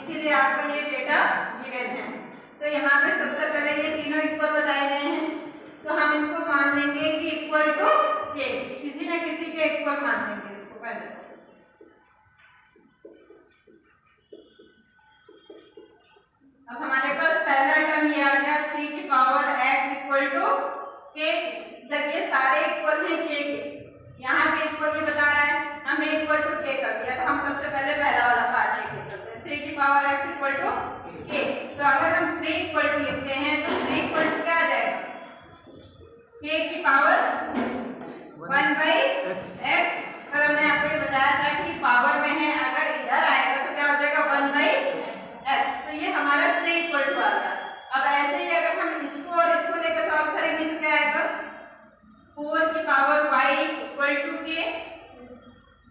इसीलिए आपको ये डेटा गिवन है। तो यहाँ पे सबसे पहले ये तीनों इक्वल बताए गए हैं, तो हम इसको मान लेंगे कि इक्वल टू के, किसी न किसी के इक्वल मान लेंगे इसको पहले। अब हमारे पास पहला टर्म ये आ गया 3 की power x equal to k. जब ये सारे इक्वल हैं के के, यहाँ पे इक्वल ये बता रहा है, हमने इक्वल टू के कर दिया, तो हम सबसे पहले पहला वाला पार्ट लेके चलते हैं 3 की पावर x इक्वल टू के। तो अगर हम 3 इक्वल टू लिखते हैं तो 3 इक्वल टू क्या आ जाएगा, k की पावर 1 बाई x। और हमने आपको ये बताया था कि पावर में है, अगर इधर आएगा तो क्या हो जाएगा 1 बाई x। तो ये हमारा 3 इक्वल टू आ गया। अब ऐसे ही अगर हम इसको और इसको लेकर सॉल्व करेंगे तो क्या आएगा 4 की पावर y इक्वल टू के।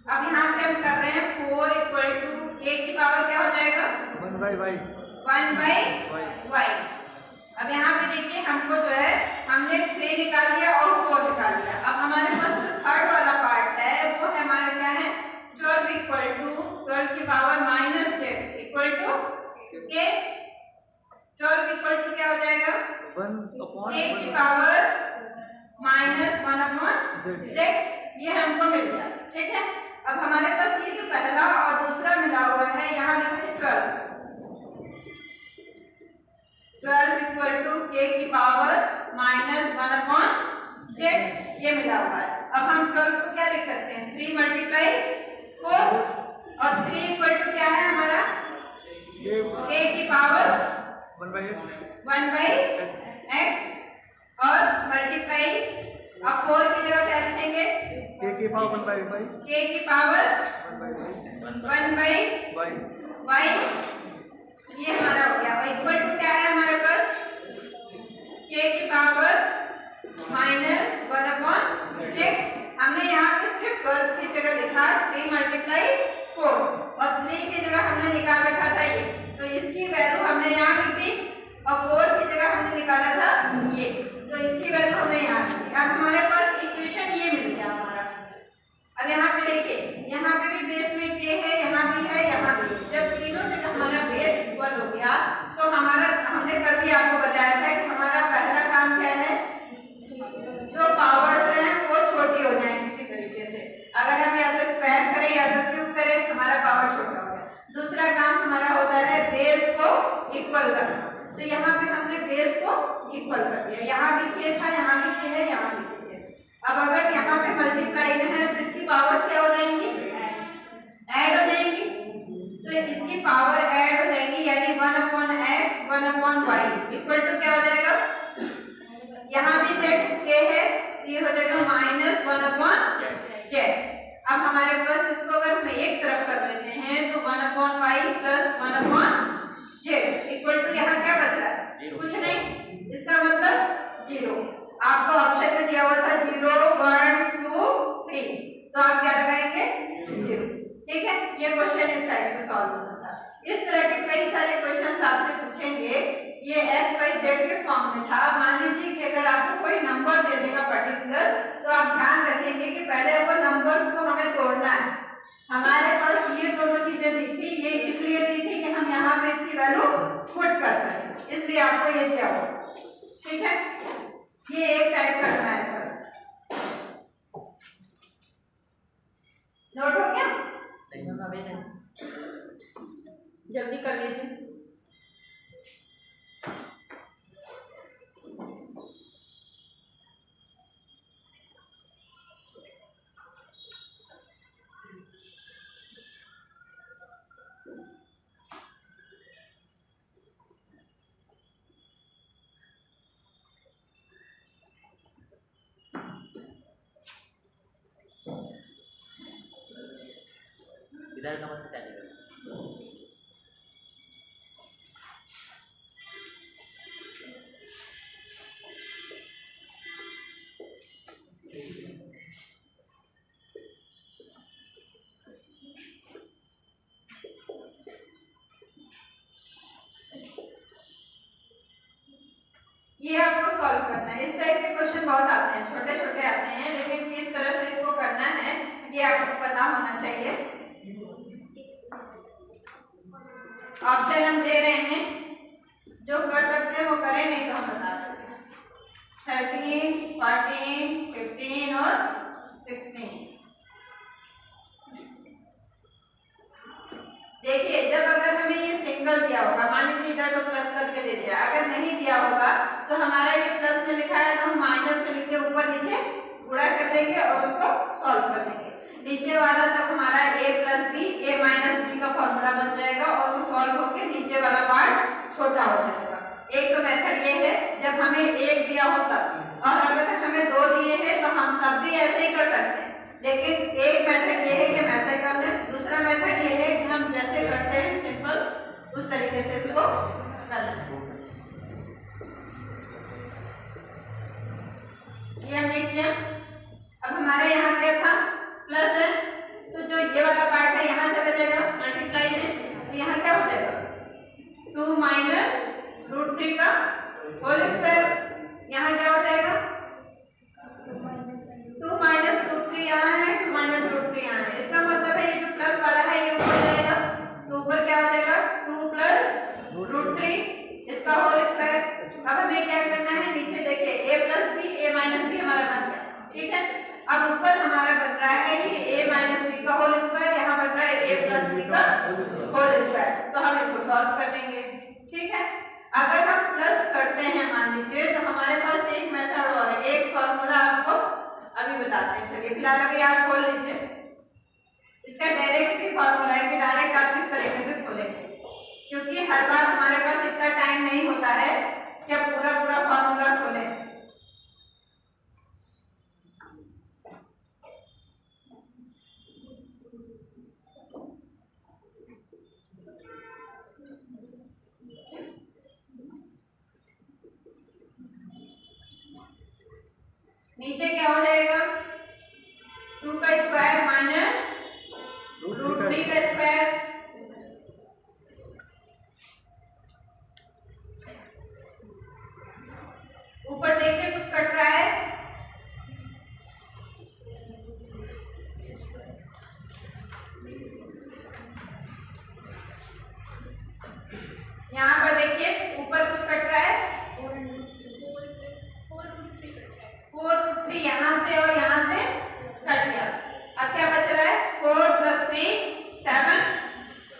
अब यहाँ पे हम कर रहे हैं 4 इक्वल टू k की पावर क्या हो जाएगा 1 बाई y। 1 by y। अब यहाँ पे देखिए हमको जो है हमने 3 निकाल लिया और 4 निकाल लिया। अब हमारे पास जो थर्ड वाला पार्ट है वो है हमारा क्या है 12 इक्वल टू 12 की power minus z equal to k। 12 equal to क्या हो जाएगा 1 की पावर माइनस 1 अपॉन z। ये हमको मिल गया, ठीक है। अब हमारे पास ये जो पहला और दूसरा मिला हुआ है, यहाँ लिखते 12 इक्वल टू k की पावर माइनस 1 अपॉन z, ये मिला हुआ है। अब हम 12 को क्या लिख सकते हैं 3 मल्टीप्लाई 4 और 3 इक्वल टू क्या है हमारा k की पावर 1 बाई x और मल्टीप्लाई। अब 4 की जगह क्या लिखेंगे k की पावर 1 बाई y। k की पावर 1 बाई y। ये हमारा हो गया। इक्वल टू क्या है हमारे पास k की पावर माइनस 1 अपॉन z। हमने यहाँ पे सिर्फ 12 की जगह लिखा 3 मल्टीप्लाई 4 और 3 की जगह हमने निकाल रखा था ये, तो इसकी वैल्यू हमने यहाँ लिख दी और 4 की जगह हमने निकाला था ये, तो इसकी वैल्यू हमने यहाँ लिख दी। अब हमारे पास इक्वेशन ये मिल गया हमारा। अब यहाँ पे देखिए यहाँ पे भी बेस में k है, यहाँ भी है, यहाँ भी। जब तीनों जगह हमारा बेस इक्वल हो गया तो हमारा हमने कभी आपको बताया था कि हमारा पहला काम क्या है जो पावर्स हैं वो छोटी हो जाए किसी तरीके से। अगर हम या तो स्क्वायर करें या तो क्यूब करें हमारा पावर छोटा हो गया। दूसरा काम हमारा होता है बेस को इक्वल करना, तो यहाँ पे हमने बेस को इक्वल कर दिया। यहाँ भी k था, यहाँ भी k है, यहाँ भी k है। अब अगर यहाँ पे मल्टीप्लाई है तो इसकी पावर्स क्या हो जाएंगी ऐड हो जाएंगी, तो इसकी पावर ऐड हो जाएंगी, यानी 1 upon x 1 upon y equal to क्या हो जाएगा, यहाँ भी z k है तो ये हो जाएगा माइनस 1 अपॉन z। अब हमारे पास इसको अगर हम एक तरफ कर लेते हैं तो 1 upon y plus 1 upon z equal to यहाँ क्या बच रहा है कुछ नहीं, इसका मतलब 0। आपको ऑप्शन में दिया हुआ था 0 1 2 3, तो आप क्या लगाएंगे 0, ठीक है। ये क्वेश्चन इस टाइप से सॉल्व होता था। इस तरह के कई सारे क्वेश्चन आपसे पूछेंगे, ये x y z के फॉर्म में था। मान लीजिए कि अगर आपको कोई नंबर दे देगा पर्टिकुलर, तो आप ध्यान रखेंगे कि पहले वो नंबर्स को हमें तोड़ना है। हमारे पास ये दोनों चीजें दी थी, ये इसलिए दी थी कि हम यहाँ पे इसकी वैल्यू पुट आपको ये क्या हो, ठीक है। ये एक टाइप करना है, नोट हो गया? जल्दी कर लीजिए। इधर का मतलब चलेगा। ये आपको सॉल्व करना है। इस टाइप के क्वेश्चन बहुत आते हैं, छोटे छोटे आते हैं, लेकिन किस तरह से इसको करना है ये आपको पता होना चाहिए। ऑप्शन हम दे रहे हैं, जो कर सकते हैं वो करें, नहीं तो हम बता देते हैं। 13, 14, 15 और 16। देखिए जब अगर हमें ये सिंगल दिया होगा, मान लीजिए इधर तो प्लस करके दे दिया, अगर नहीं दिया होगा तो हमारा ये प्लस में लिखा है तो हम माइनस में लिख के ऊपर नीचे गुणा कर देंगे और उसको सॉल्व कर देंगे। नीचे वाला तब हमारा a plus b a minus b का फॉर्मूला बन जाएगा और वो सॉल्व होकर नीचे वाला पार्ट छोटा हो जाएगा। एक तो मेथड ये है जब हमें एक दिया होता, और अगर हमें दो दिए हैं तो हम तब भी ऐसे ही कर सकते हैं, लेकिन एक मेथड ये है कि हम ऐसे कर लें, दूसरा मेथड ये है कि हम जैसे करते हैं सिंपल उस तरीके से इसको कर लें। ये हमने किया। अब हमारे यहाँ क्या था, प्लस है, तो जो ये वाला पार्ट है यहाँ चला जाएगा मल्टीप्लाई में, तो यहाँ क्या हो जाएगा 2 माइनस रूट 3 का होल स्क्वायर। यहाँ क्या हो जाएगा 2 माइनस रूट 3 यहाँ है, 2 माइनस रूट 3 यहाँ है। इसका मतलब है ये जो प्लस वाला है ये ऊपर जाएगा, तो ऊपर क्या हो जाएगा 2 प्लस रूट 3 इसका होल स्क्वायर। अब हमें क्या करना है, नीचे देखिए a plus b a minus b हमारा बन गया, ठीक है। अब ऊपर हमारा बन रहा है ये a माइनस बी का होल स्क्वायर, यहाँ बन रहा है a प्लस बी का होल स्क्वायर, तो हम इसको सॉल्व कर देंगे, ठीक है। अगर हम प्लस करते हैं मान लीजिए तो हमारे पास एक मेथड और है, एक फॉर्मूला आपको अभी बताते हैं। चलिए फिलहाल अभी आप खोल लीजिए, इसका डायरेक्ट भी फॉर्मूला है कि डायरेक्ट आप किस तरीके से खोलेंगे, क्योंकि हर बार हमारे पास इतना टाइम नहीं होता है कि आप पूरा पूरा फॉर्मूला खोलें। नीचे क्या हो जाएगा 2 का स्क्वायर माइनस रूट 3 का स्क्वायर, ऊपर देखिए कुछ कट रहा है, यहाँ पर देखिए ऊपर कुछ कट रहा है 4 रूट 3 यहाँ से और यहाँ से कट गया। अब क्या बच रहा है 4 प्लस 3 7,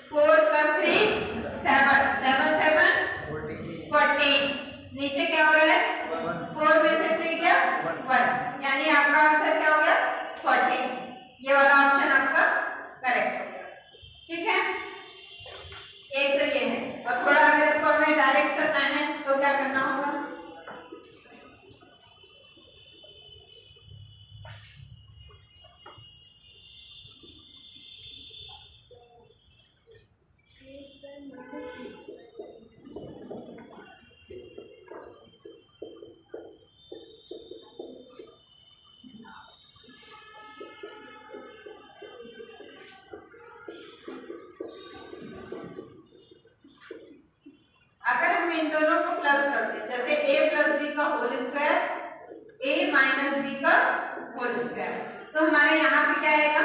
4 प्लस 3 7, 7 7 14। नीचे क्या हो रहा है 4 में से 3 क्या 1, यानी आपका आंसर क्या हो गया 14। ये वाला ऑप्शन आपका करेक्ट हो गया, ठीक है। एक तो ये है, और थोड़ा अगर इसको हमें डायरेक्ट करना है तो क्या करना होगा, अगर हम इन दोनों को प्लस करते हैं, जैसे a प्लस बी का whole square a minus b का होल स्क्वायर, तो हमारे यहाँ पे क्या आएगा,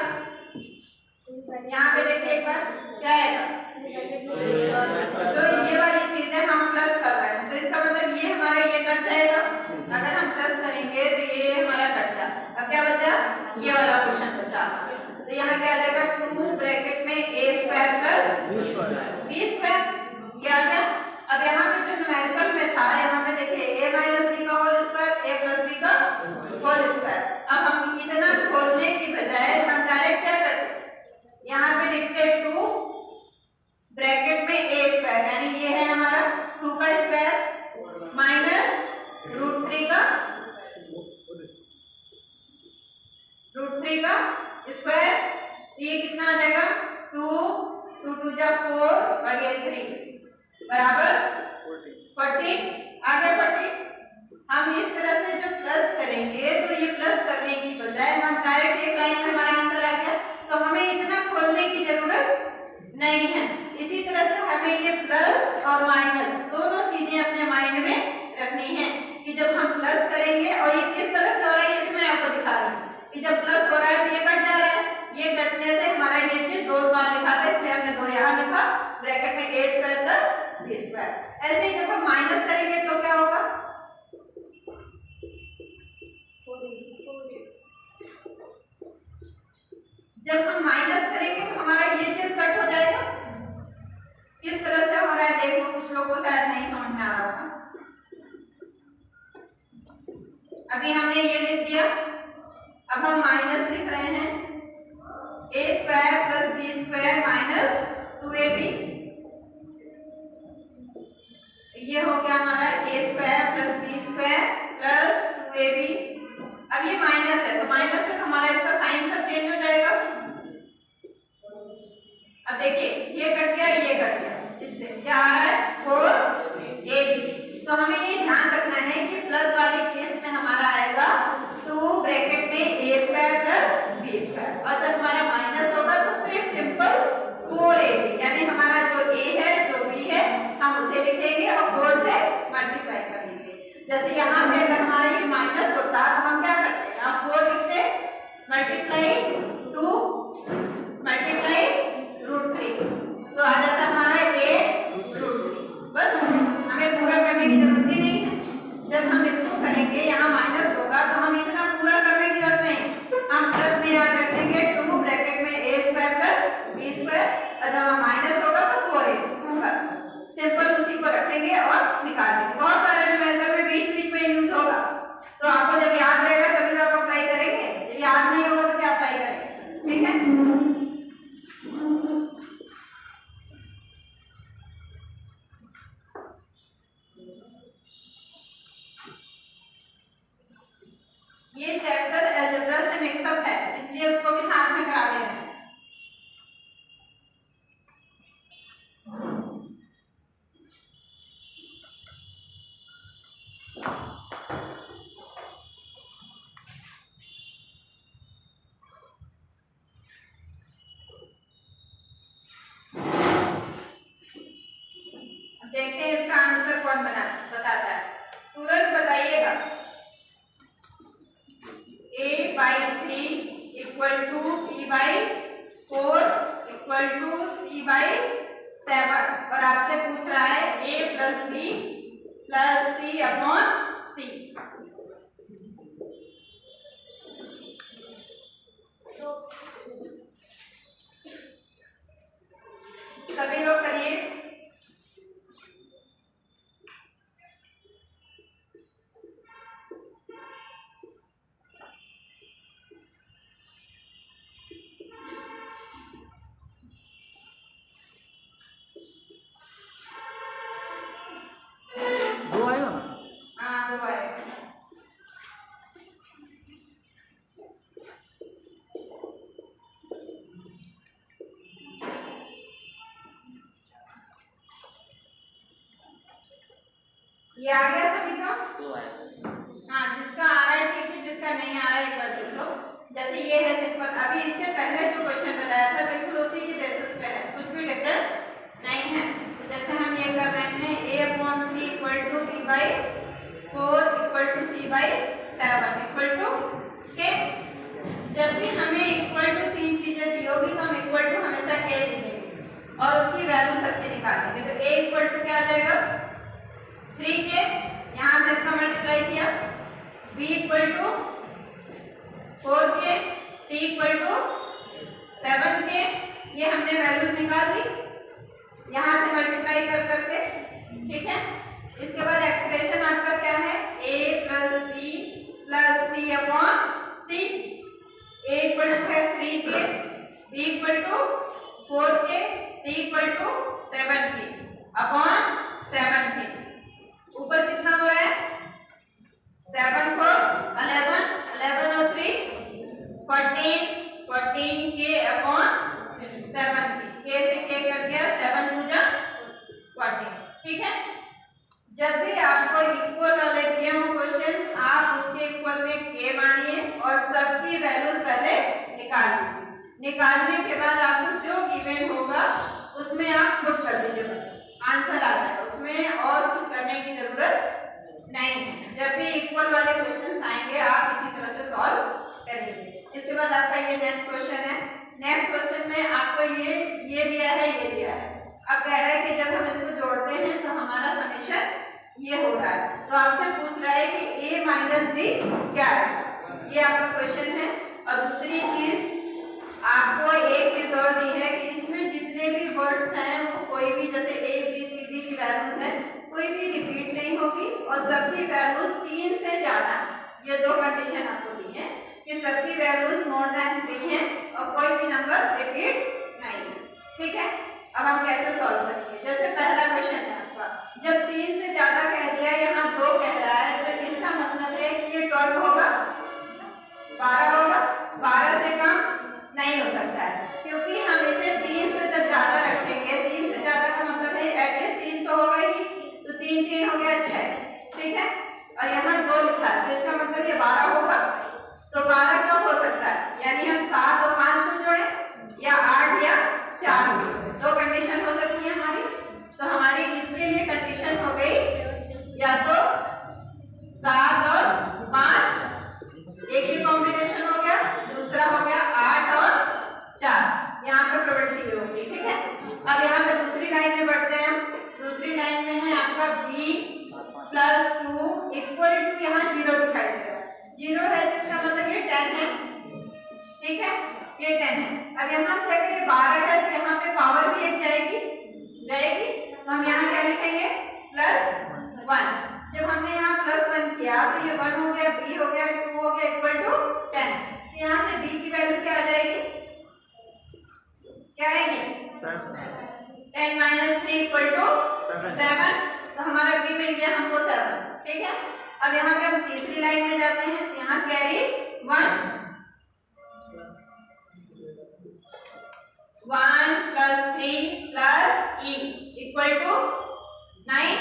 यहाँ पे देखिए एक बार क्या आएगा, तो ये वाली चीजें हम प्लस कर रहे हैं तो इसका स्क्वायर, यानी ये है हमारा 2 का स्क्वायर माइनस √3 का स्क्वायर, ये कितना आ जाएगा 2 2 2 जा 4 और ये 3 बराबर 40। आगे 40 हम इस तरह से जो प्लस करेंगे तो ये प्लस करने की बजाय हम डायरेक्ट एक लाइन में हमारा आंसर आ गया, तो हमें इतना खोलने की जरूरत नहीं है। इसी तरह से हमें ये प्लस और माइनस दोनों चीजें अपने माइंड में रखनी है कि जब हम प्लस करेंगे, और ये किस तरह से हो रहा है ये भी मैं आपको दिखा रही हूँ कि जब प्लस हो रहा है तो ये कट जा रहा है, ये कटने से हमारा ये चीज 2 बार लिखा था इसलिए हमने 2 यहाँ लिखा, ब्रैकेट में a square plus b square. ऐसे ही जब हम माइनस करेंगे तो क्या होगा, जब हम माइनस करेंगे तो हमारा ये चीज कट हो जाएगा। किस तरह से हो रहा है देखो, कुछ लोगों को शायद नहीं समझ में आ रहा होगा। अभी हमने ये लिख दिया, अब हम माइनस लिख रहे हैं a square plus b square minus 2ab, ये हो गया हमारा a square plus b square plus 2ab। अब ये माइनस है तो माइनस से हमारा इसका साइन सब चेंज हो जाएगा। अब देखिए ये कट गया, ये कट गया, इससे क्या आ रहा है 4ab। तो हमें ये ध्यान रखना है कि प्लस वाले केस में हमारा आएगा 2 ब्रैकेट में a square plus b square, और जब हमारा माइनस होगा तो सिर्फ सिंपल 4ab, यानी हमारा जो a है जो b है हम उसे लिखेंगे और 4 से मल्टीप्लाई कर देंगे। जैसे यहाँ पे अगर हमारा ये माइनस होता तो हम क्या करते हैं, आप 4 लिखते मल्टीप्लाई 2 मल्टीप्लाई √3, तो आ जाता हमारा a √3। बस हमें पूरा करने की जरूरत ही नहीं है। जब हम इसको करेंगे यहाँ माइनस होगा तो हम इतना पूरा करने की जरूरत नहीं, हम प्लस में याद रख देंगे 2 ब्रैकेट में a square plus b square, और जब हम माइनस होगा तो 4a, बस सिंपल उसी को रखेंगे और निकाल देंगे। बहुत सारे जो मेथड में बीच बीच में यूज होगा, तो आपको जब याद रहेगा तभी तो आप अप्लाई करेंगे, जब याद नहीं होगा तो क्या अप्लाई करेंगे, ठीक है। ये चैप्टर अलजेब्रा से मिक्सअप है इसलिए उसको भी साथ में करा दे रहे हैं। देखते हैं इसका आंसर कौन बताता है, तुरंत बताइएगा। a/3 equal to b/4 equal to c/7, और आपसे पूछ रहा है a plus b plus c upon c। सभी लोग करिए। ये आ गया सभी का? 2 आया। हाँ, जिसका आ रहा है ठीक है, जिसका नहीं आ रहा है एक बार देख लो। जैसे ये है सिंपल, अभी इससे पहले जो क्वेश्चन बताया था बिल्कुल उसी के बेसिस पे है, कुछ भी डिफरेंस नहीं है। तो जैसे हम ये कर रहे हैं a/3 equal to b/4 equal to c/7 equal to k, जब भी हमें इक्वल टू 3 चीजें दी होगी तो हम इक्वल टू हमेशा a लिखेंगे और उसकी वैल्यू सबके निकालेंगे। तो a इक्वल टू क्या आ जाएगा 3k, यहाँ से इसका मल्टीप्लाई किया, b equal to 4k, c equal to 7k, ये हमने वैल्यूज निकाल दी यहाँ से मल्टीप्लाई कर करके, ठीक है। इसके बाद एक्सप्रेशन आपका क्या है, a plus b plus c upon c, a equal to है 3k, b equal to 4k, c equal to 7k। Upon 7 थी। ऊपर कितना हो रहा है 7 4 11 11 और 3 14 14 के अपॉन 7 थी। के से के कट गया 7 2 जा 14। ठीक है। जब भी आपको इक्वल वाले दिए हो क्वेश्चन आप उसके इक्वल में के मानिए और सबकी वैल्यूज पहले निकाल लीजिए। निकालने के बाद आपको जो गिवन होगा उसमें आप पुट कर दीजिए, बस आंसर आ जाएगा, उसमें और कुछ करने की जरूरत नहीं है। जब भी इक्वल वाले क्वेश्चंस आएंगे आप इसी तरह से सॉल्व करेंगे। इसके बाद आपका ये नेक्स्ट क्वेश्चन है। नेक्स्ट क्वेश्चन में आपको ये दिया है, ये दिया है। अब कह रहा है कि जब हम इसको जोड़ते हैं तो हमारा समेशन ये हो रहा है। तो आपसे पूछ रहा है कि a माइनस डी क्या है, ये आपका क्वेश्चन है। और दूसरी चीज आपको एक चीज और दी है कि इसमें जितने भी वर्ड्स हैं वो कोई भी जैसे a b c d की वैल्यूज है कोई भी रिपीट नहीं होगी और सबकी वैल्यूज 3 से ज्यादा। ये दो कंडीशन आपको दी है कि सबकी वैल्यूज मोर देन 3 है और कोई भी नंबर रिपीट नहीं है। ठीक है। अब हम कैसे सॉल्व करेंगे। जैसे पहला क्वेश्चन है आपका, जब 3 से ज्यादा कह दिया, यहाँ 2 कह रहा है, तो इसका मतलब है कि ये 12 होगा, 12 होगा, 12 से कम नहीं हो सकता है क्योंकि हम इसे 3 से जब ज्यादा रखेंगे, 3 से ज्यादा का मतलब है एटलीस्ट 3 तो होगा ही, तो 3 3 हो गया 6। ठीक है। और यहाँ 2 लिखा है तो इसका मतलब ये 12 होगा। तो 12 कब हो सकता है, यानी हम 7 और 5 को जोड़े या 8 या 4 को। दो कंडीशन हो सकती है हमारी। तो हमारी इसके लिए कंडीशन हो गई या तो 7 और 5 एक ही कॉम्बिनेशन हो गया, दूसरा हो गया 8 और 4। यहाँ पे प्रोबेबिलिटी होगी। ठीक है। अब यहाँ पे दूसरी लाइन में बढ़ते हैं। दूसरी लाइन में है आपका b प्लस 2 इक्वल टू यहाँ 0 दिखाई दे रहा है, 0 है जिसका मतलब ये 10 है। ठीक है, ये 10 है। अब यहाँ से अगर ये 12 है तो यहाँ पे पावर भी एक जाएगी, तो हम यहाँ क्या लिखेंगे +1। जब हमने यहाँ +1 किया तो ये 1 हो गया, b हो गया, 2 हो गया इक्वल टू 10। तो यहाँ से b की वैल्यू क्या आ जाएगी, क्या आएगी 10 माइनस 3 इक्वल टू 7। तो हमारा b मिल गया हमको 7। ठीक है। अब यहाँ पे हम तीसरी लाइन में जाते हैं। यहाँ कैरी 1 + 3 + e इक्वल टू 9।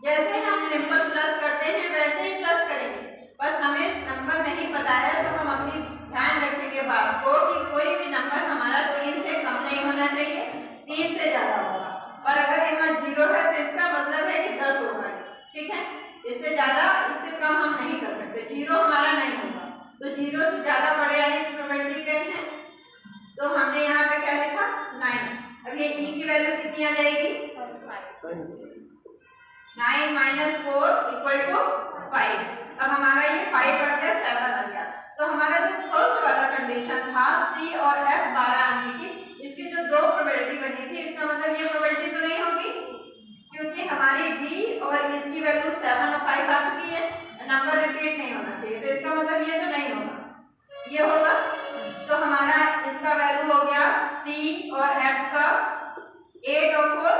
जैसे हम सिंपल प्लस करते हैं वैसे ही प्लस करेंगे, बस हमें नंबर नहीं पता है तो हम अपनी ध्यान रखेंगे बात को कि कोई भी नंबर हमारा 3 से कम नहीं होना चाहिए, 3 से ज्यादा होगा। और अगर यहाँ 0 है तो इसका मतलब है कि 10 होगा। ठीक है। इससे ज्यादा इससे कम हम नहीं कर सकते, 0 हमारा नहीं होगा। तो 0 से ज्यादा बड़े आने की प्रोबेबिलिटी 10 है। तो हमने यहाँ पे क्या लिखा 9। अब ये e की वैल्यू कितनी आ जाएगी 9 माइनस 4 इक्वल टू 5। अब हमारा ये 5 आ गया, 7 आ गया। तो हमारा जो फर्स्ट वाला कंडीशन था c और f 12 आने की, इसकी जो दो प्रोबेबिलिटी बनी थी, इसका मतलब ये प्रोबेबिलिटी तो नहीं होगी क्योंकि हमारी b और इसकी वैल्यू 7 और 5 आ चुकी है, नंबर रिपीट नहीं होना चाहिए। तो इसका मतलब ये तो नहीं होगा, ये होगा। तो हमारा इसका वैल्यू हो गया c और f का 8 और 4।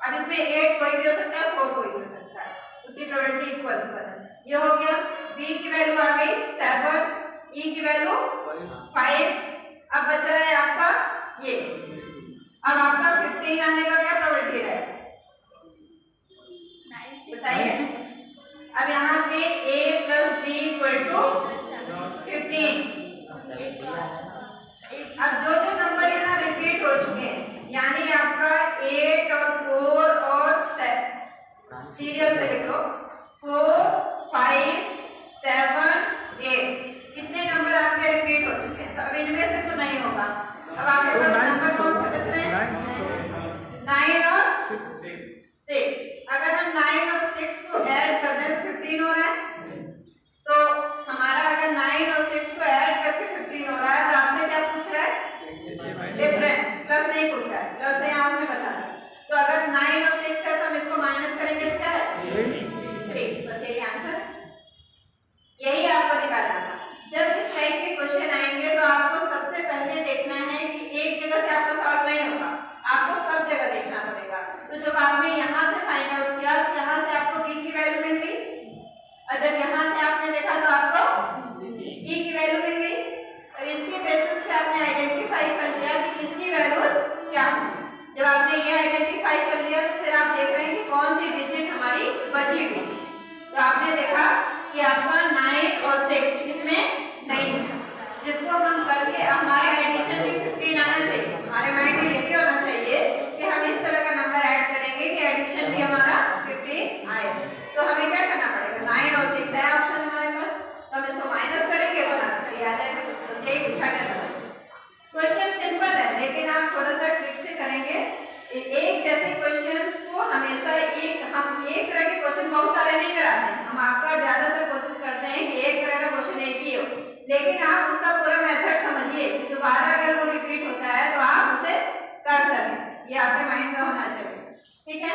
अब इसमें 8 कोई भी हो सकता है, 4 कोई भी हो सकता है, उसकी प्रोबेबिलिटी इक्वल है। ये हो गया। b की वैल्यू आ गई 7, e की वैल्यू 5। अब बच रहा है आपका ये। अब आपका 15 आने का क्या प्रोबेबिलिटी है बताइए। अब यहाँ पे a + b = 15। अब जो नंबर यहाँ रिपीट हो चुके हैं, यानी आपका 8 और 4 और 7 सीरियल से लिख लो, 4 5 7 8 कितने नंबर आपके रिपीट हो चुके हैं। तो अब इनमें से तो नहीं होगा। अब आपके पास नंबर कौन से बच रहे हैं 9 और 6। अगर हम 9 और 6 को ऐड कर दें 15 हो रहा है। तो हमारा अगर 9 और 6 को ऐड करके 15 हो रहा है और आपसे क्या पूछ रहा है डिफरेंस, प्लस नहीं पूछ रहा है, प्लस नहीं आपने बता दिया। तो अगर 9 और 6 है तो हम इसको माइनस करेंगे तो क्या है तो जब आपने यहाँ से फाइंड आउट किया तो यहाँ से आपको b की वैल्यू मिल गई, अगर यहाँ से आपने देखा तो आपको e की वैल्यू मिल गई, और इसके बेसिस पे आपने आइडेंटिफाई कर लिया कि इसकी वैल्यूज क्या है। जब आपने ये आइडेंटिफाई कर लिया तो फिर आप देख रहे हैं कि कौन सी डिजिट हमारी बची हुई। तो आपने देखा कि आपका 9 और 6 इसमें नहीं है, जिसको हम करके हमारे एडिशन भी 15 आना चाहिए। हमारे माइंड में ये भी होना चाहिए कि हम इस तरह का नंबर ऐड करेंगे कि एडिशन भी हमारा 15 आए। तो हमें क्या करना पड़ेगा, 9 और 6 है ऑप्शन हमारे पास, तो हम इसको माइनस करेंगे तो आंसर आ जाएगा। बस यही पूछा गया था। क्वेश्चन सिंपल है लेकिन आप थोड़ा सा ट्रिक से करेंगे। एक जैसे क्वेश्चंस को हमेशा हम एक तरह के क्वेश्चन बहुत सारे नहीं कराते हैं, हम आपका ज्यादातर कोशिश करते हैं कि एक तरह का क्वेश्चन एक ही हो, लेकिन आप उसका पूरा मेथड समझिए कि दोबारा अगर वो रिपीट होता है तो आप उसे कर सकें। ये आपके माइंड में होना चाहिए, ठीक है।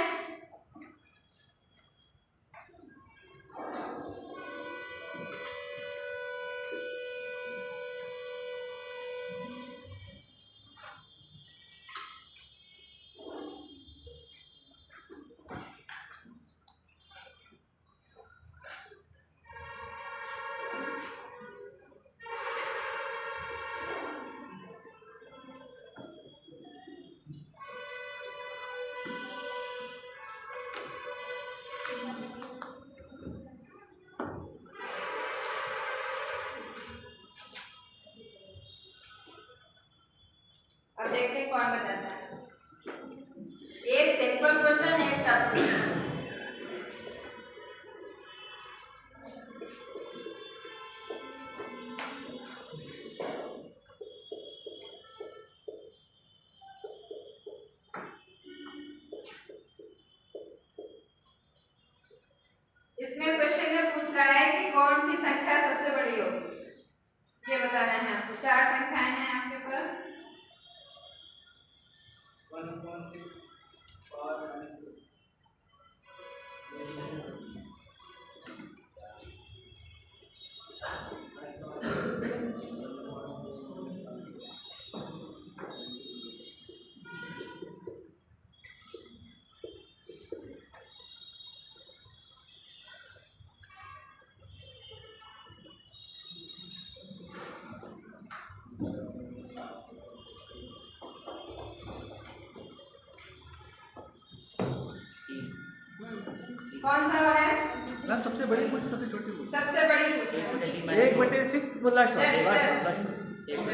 अब देखते हैं कौन बताता है। एक सिंपल क्वेश्चन, एक टफ क्वेश्चन। इसमें क्वेश्चन में पूछ रहा है कि कौन सी संख्या सबसे बड़ी होगी, ये बताना है आपको। 4 संख्याएं हैं आपके पास। 1.6 कौन सा है मैम? सबसे बड़ी पूछ, सबसे छोटी पूछ। सबसे बड़ी पूछी 1/6 लास्ट वाला। 1/3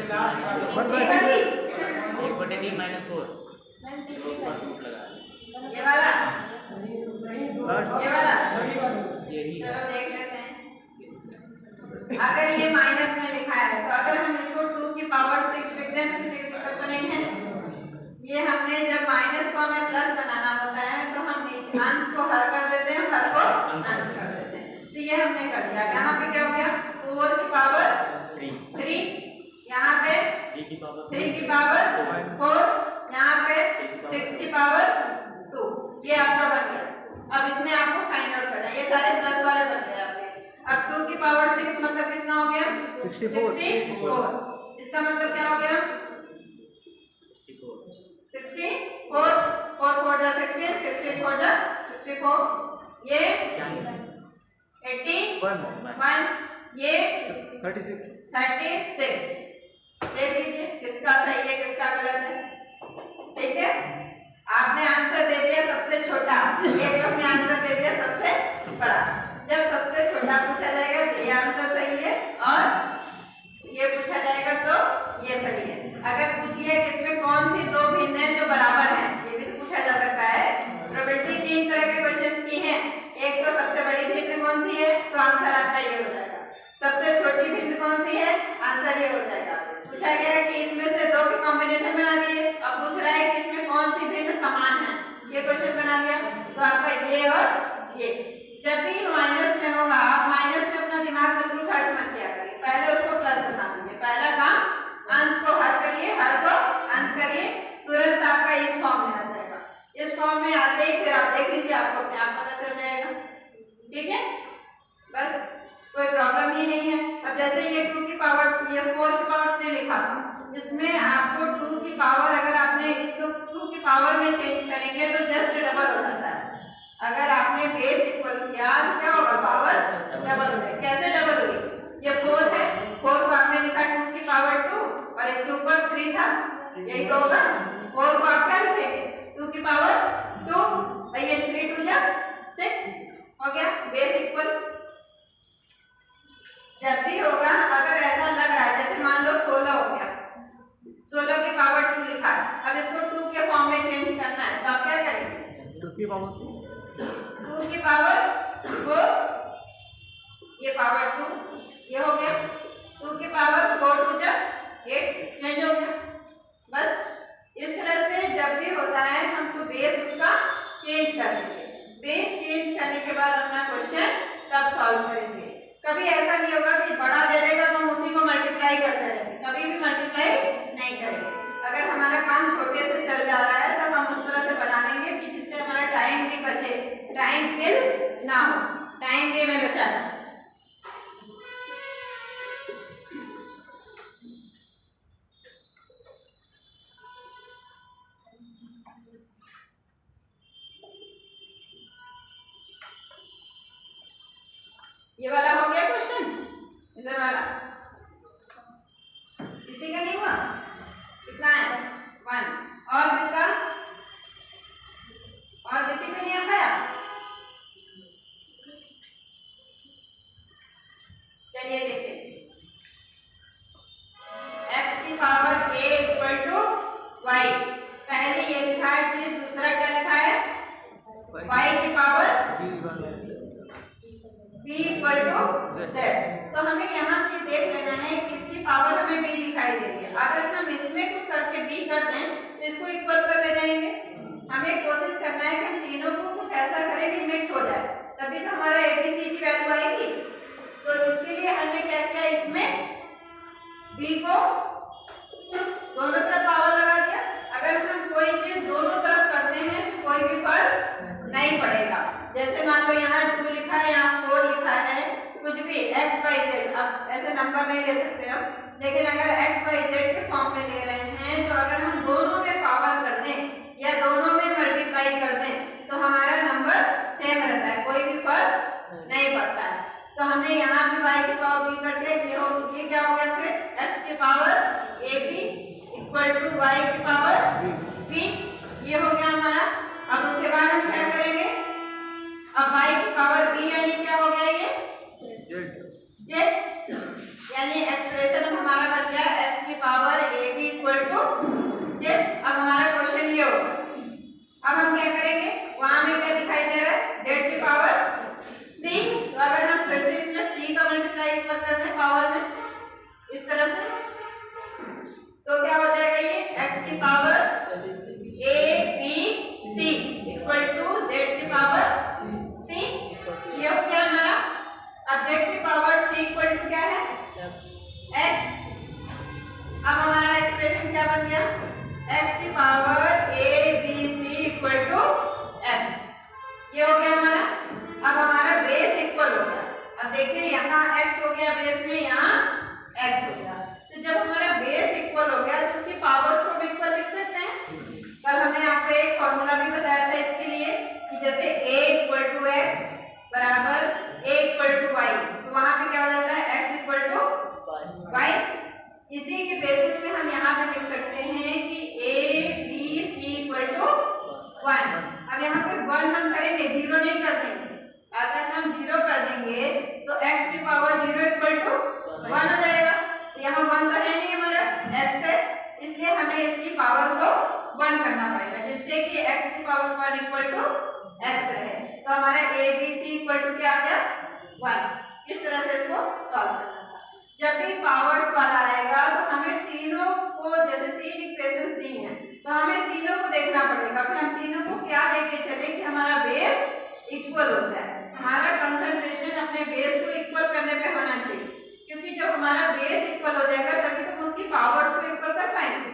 - 4 ये वाला, लास्ट ये वाला। यही चलो देख लेते हैं। अगर ये माइनस में लिखा है तो अगर हम इसको 2 की पावर 6 लिख दें तो किसी को दिक्कत तो नहीं है। ये हमने जब माइनस को हमें प्लस बनाना होता है तो हम अंश को हर कर देते हैं, हर को अंश कर देते हैं। तो ये हमने कर दिया। यहाँ पे क्या हो गया, 4 की पावर 3, यहाँ पे 3 की पावर 4, यहाँ पे 6 की पावर 2। ये आपका बन गया। अब इसमें आपको फाइंड आउट करना है, ये सारे प्लस वाले बन गए आपके। अब 2 की पावर 6 मतलब कितना हो गया, 64। इसका मतलब क्या हो गया, 64, 4 4 जा 16, 16 4 जा 64, ये 81, ये 36। देख लीजिए किसका सही है किसका गलत है, ठीक है। आपने आंसर दे दिया सबसे छोटा, ये आपने आंसर दे दिया सबसे बड़ा। जब सबसे छोटा पूछा जाएगा तो ये आंसर सही है और ये पूछा जाएगा तो ये सही है। अगर पूछ लिया कि इसमें कौन सी 2 भिन्न है जो बराबर है, ये भी तो पूछा जा सकता है। प्रोबेबिलिटी 3 तरह के क्वेश्चंस की है। एक तो सबसे बड़ी भिन्न कौन सी है, तो आंसर आपका ये हो जाएगा। सबसे छोटी भिन्न कौन सी है, आंसर ये हो जाएगा। पूछा गया कि इसमें से 2 के कॉम्बिनेशन बना दिए, अब पूछ रहा है कि इसमें कौन सी भिन्न समान है, ये क्वेश्चन बना दिया। तो आपका ये और ये, जब भी माइनस में होगा आप माइनस में अपना दिमाग बिल्कुल खर्च मत किया करिए, पहले उसको प्लस बना दीजिए। पहला काम अंश को हर करिए, हर को अंश करिए, तुरंत आपका इस फॉर्म में आ जाएगा। इस फॉर्म में आते ही फिर आप देख लीजिए आपको अपने आप पता चल जाएगा, ठीक है। बस कोई प्रॉब्लम ही नहीं है। अब जैसे ये 2 की पावर, ये 4 की पावर 3 लिखा था, इसमें आपको 2 की पावर, अगर आपने इसको 2 की पावर में चेंज करेंगे तो जस्ट डबल किया तो क्या होगा, पावर डबल हो जाएगी। कैसे डबल हुई, ये 4 है, 4 को आपने लिखा 2 की पावर 2 और इसके ऊपर 3 था, यही तो होगा। 4 को आप क्या लिखेंगे, 2 की पावर 2 और ये 3 2 जा 6 हो गया, बेस इक्वल। जब भी होगा अगर ऐसा लग रहा है, जैसे मान लो 16 हो गया, 16 की पावर 2 लिखा है, अब इसको 2 के फॉर्म में चेंज करना है तो आप क्या करेंगे, 2 की पावर 2 की पावर 4, ये पावर 2 ये हो गया, 2 की पावर 4 2 जा 8 चेंज हो गया। बस इस तरह से जब भी होता है हमको बेस उसका चेंज कर देंगे। बेस चेंज करने के बाद अपना क्वेश्चन तब सॉल्व करेंगे। कभी ऐसा नहीं होगा कि बड़ा दे देगा तो हम उसी को मल्टीप्लाई करते रहेंगे, कभी भी मल्टीप्लाई नहीं करेंगे। अगर हमारा काम छोटे से चल जा रहा है तब हम उस तरह से बना लेंगे कि जिससे हमारा टाइम भी बचे, टाइम किल ना हो, टाइम भी हमें बचाना है। ये वाला हो गया क्वेश्चन, इधर वाला किसी का नहीं हुआ, कितना है 1, और किसका, और किसी को नहीं आ पाया। चलिए देखिए, x की power a equal to y, पहले ये लिखा है चीज, दूसरा क्या लिखा है, y की power b equal to z। तो हमें यहाँ से देख लेना है किसकी पावर हमें b दिखाई दे रही है। अगर हम इसमें कुछ करके b कर दें तो इसको इक्वल कर ले जाएंगे। हमें कोशिश करना है कि हम तीनों को कुछ ऐसा करें कि मिक्स हो जाए, तभी तो हमारा abc की वैल्यू आएगी। तो इसके लिए हमने क्या किया, इसमें b को दोनों तरफ पावर लगा दिया। अगर हम कोई चीज दोनों तरफ करते हैं तो कोई भी फर्क नहीं पड़ेगा। जैसे मान लो यहाँ 2 लिखा है, यहाँ 4 लिखा है, कुछ भी x y z, अब ऐसे नंबर नहीं ले सकते हम, लेकिन अगर x y z के फॉर्म में ले रहे हैं तो अगर हम दोनों में पावर कर दें या दोनों में मल्टीप्लाई कर दें तो हमारा नंबर सेम रहता है, कोई भी फर्क नहीं पड़ता है। तो हमने यहाँ भी y की पावर b कर दिया, ये क्या हो गया, फिर x की power ab equal to y की पावर b, ये हो गया हमारा। अब उसके बाद हम क्या करेंगे, अब y की पावर b यानी क्या हो गया, ये z, यानी एक्सप्रेशन हमारा बच गया x की power ab equal to z। अब हमारा क्वेश्चन ये होगा, अब हम क्या करेंगे, वहां में क्या दिखाई दे रहा है, z की पावर c, तो अगर हम फिर से इसमें c का मल्टीप्लाई कर दें पावर में इस तरह से, तो क्या हो जाएगा, ये x की power a b c equal to z की पावर c, ये हो गया हमारा। अब z की पावर c इक्वल टू क्या है, x। अब हमारा एक्सप्रेशन क्या बन गया, x की power a b c equal to f, ये हो गया हमारा। अब हमारा बेस इक्वल हो गया। अब देखिए यहाँ x हो गया बेस में, यहाँ x हो गया, तो जब हमारा बेस इक्वल हो गया तो उसकी पावर्स को भी इक्वल लिख सकते हैं। कल हमने आपको एक फॉर्मूला भी बताया था इसके लिए कि जैसे a इक्वल टू x बराबर a इक्वल टू y, तो वहां पे क्या हो जाता है, x इक्वल टू y। इसी के बेसिस पे हम यहाँ पे लिख सकते हैं कि a b c equal to 1। अब यहाँ पे 1 हम करेंगे, 0 नहीं कर देंगे। अगर हम 0 कर देंगे तो x की पावर 0 इक्वल टू 1 हो जाएगा। तो यहाँ 1 तो है नहीं हमारा, x है, इसलिए हमें इसकी पावर को 1 करना पड़ेगा, जिससे कि x की पावर 1 इक्वल टू x रहे। तो हमारा a b c equal to क्या आ गया, 1। इस तरह से इसको सॉल्व करना था। जब भी पावर्स वाला आएगा तो हमें तीनों को, जैसे 3 इक्वेशंस दी हैं तो हमें तीनों को देखना पड़ेगा, फिर हम तीनों को क्या लेके चले कि हमारा बेस इक्वल हो जाए। हमारा कंसंट्रेशन अपने बेस को इक्वल करने पे होना चाहिए, क्योंकि जब हमारा बेस इक्वल हो जाएगा तभी तो हम उसकी पावर्स को इक्वल कर पाएंगे।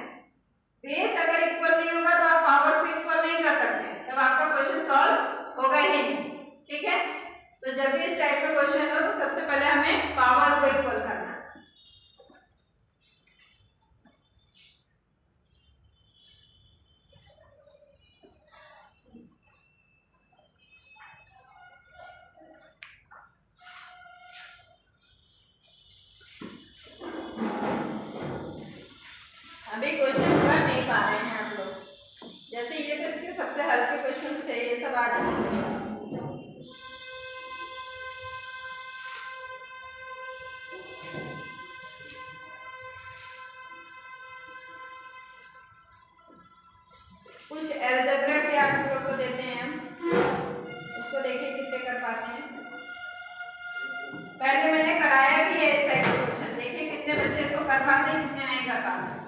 बेस अगर इक्वल नहीं होगा तो आप पावर्स को इक्वल नहीं कर सकते, तब आपका क्वेश्चन सॉल्व होगा ही नहीं। ठीक है, तो जब भी इस टाइप का क्वेश्चन हो तो सबसे पहले हमें पावर को इक्वल करना है। उसके बाद कुछ अलजेब्रा के आप लोग को देते हैं हम, उसको देखिए कितने कर पाते हैं। पहले मैंने कराया भी है इस टाइप के क्वेश्चन, देखिए कितने बच्चे इसको कर पाते हैं, कितने नहीं कर पाते।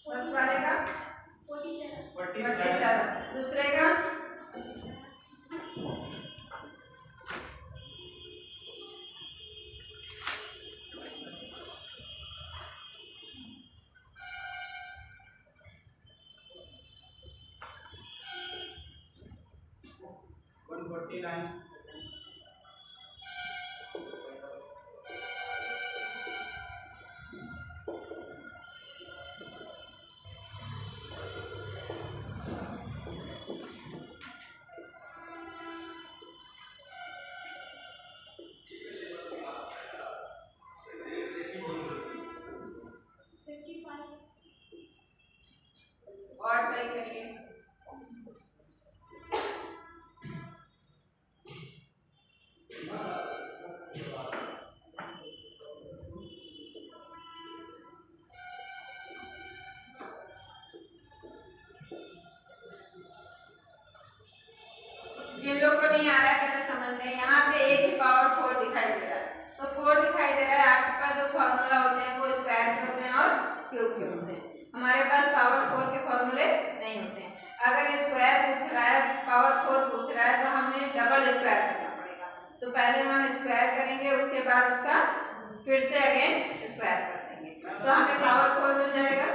फर्स्ट वाले का 47, दूसरे का 149, और सही करिए। जिन लोग को नहीं आ रहा है पहले समझ लें, यहाँ पे a की पावर 4 दिखाई दे रहा है, तो 4 दिखाई दे रहा है। आपके पास जो फॉर्मूला होते हैं वो स्क्वायर के होते हैं और क्यूब के होते हैं। हमारे पास पावर 4 के फॉर्मूले नहीं होते हैं। अगर स्क्वायर पूछ रहा है, पावर 4 पूछ रहा है, तो हमें डबल स्क्वायर करना पड़ेगा। तो पहले हम स्क्वायर करेंगे, उसके बाद उसका फिर से अगेन स्क्वायर कर देंगे, तो हमें पावर 4 मिल जाएगा।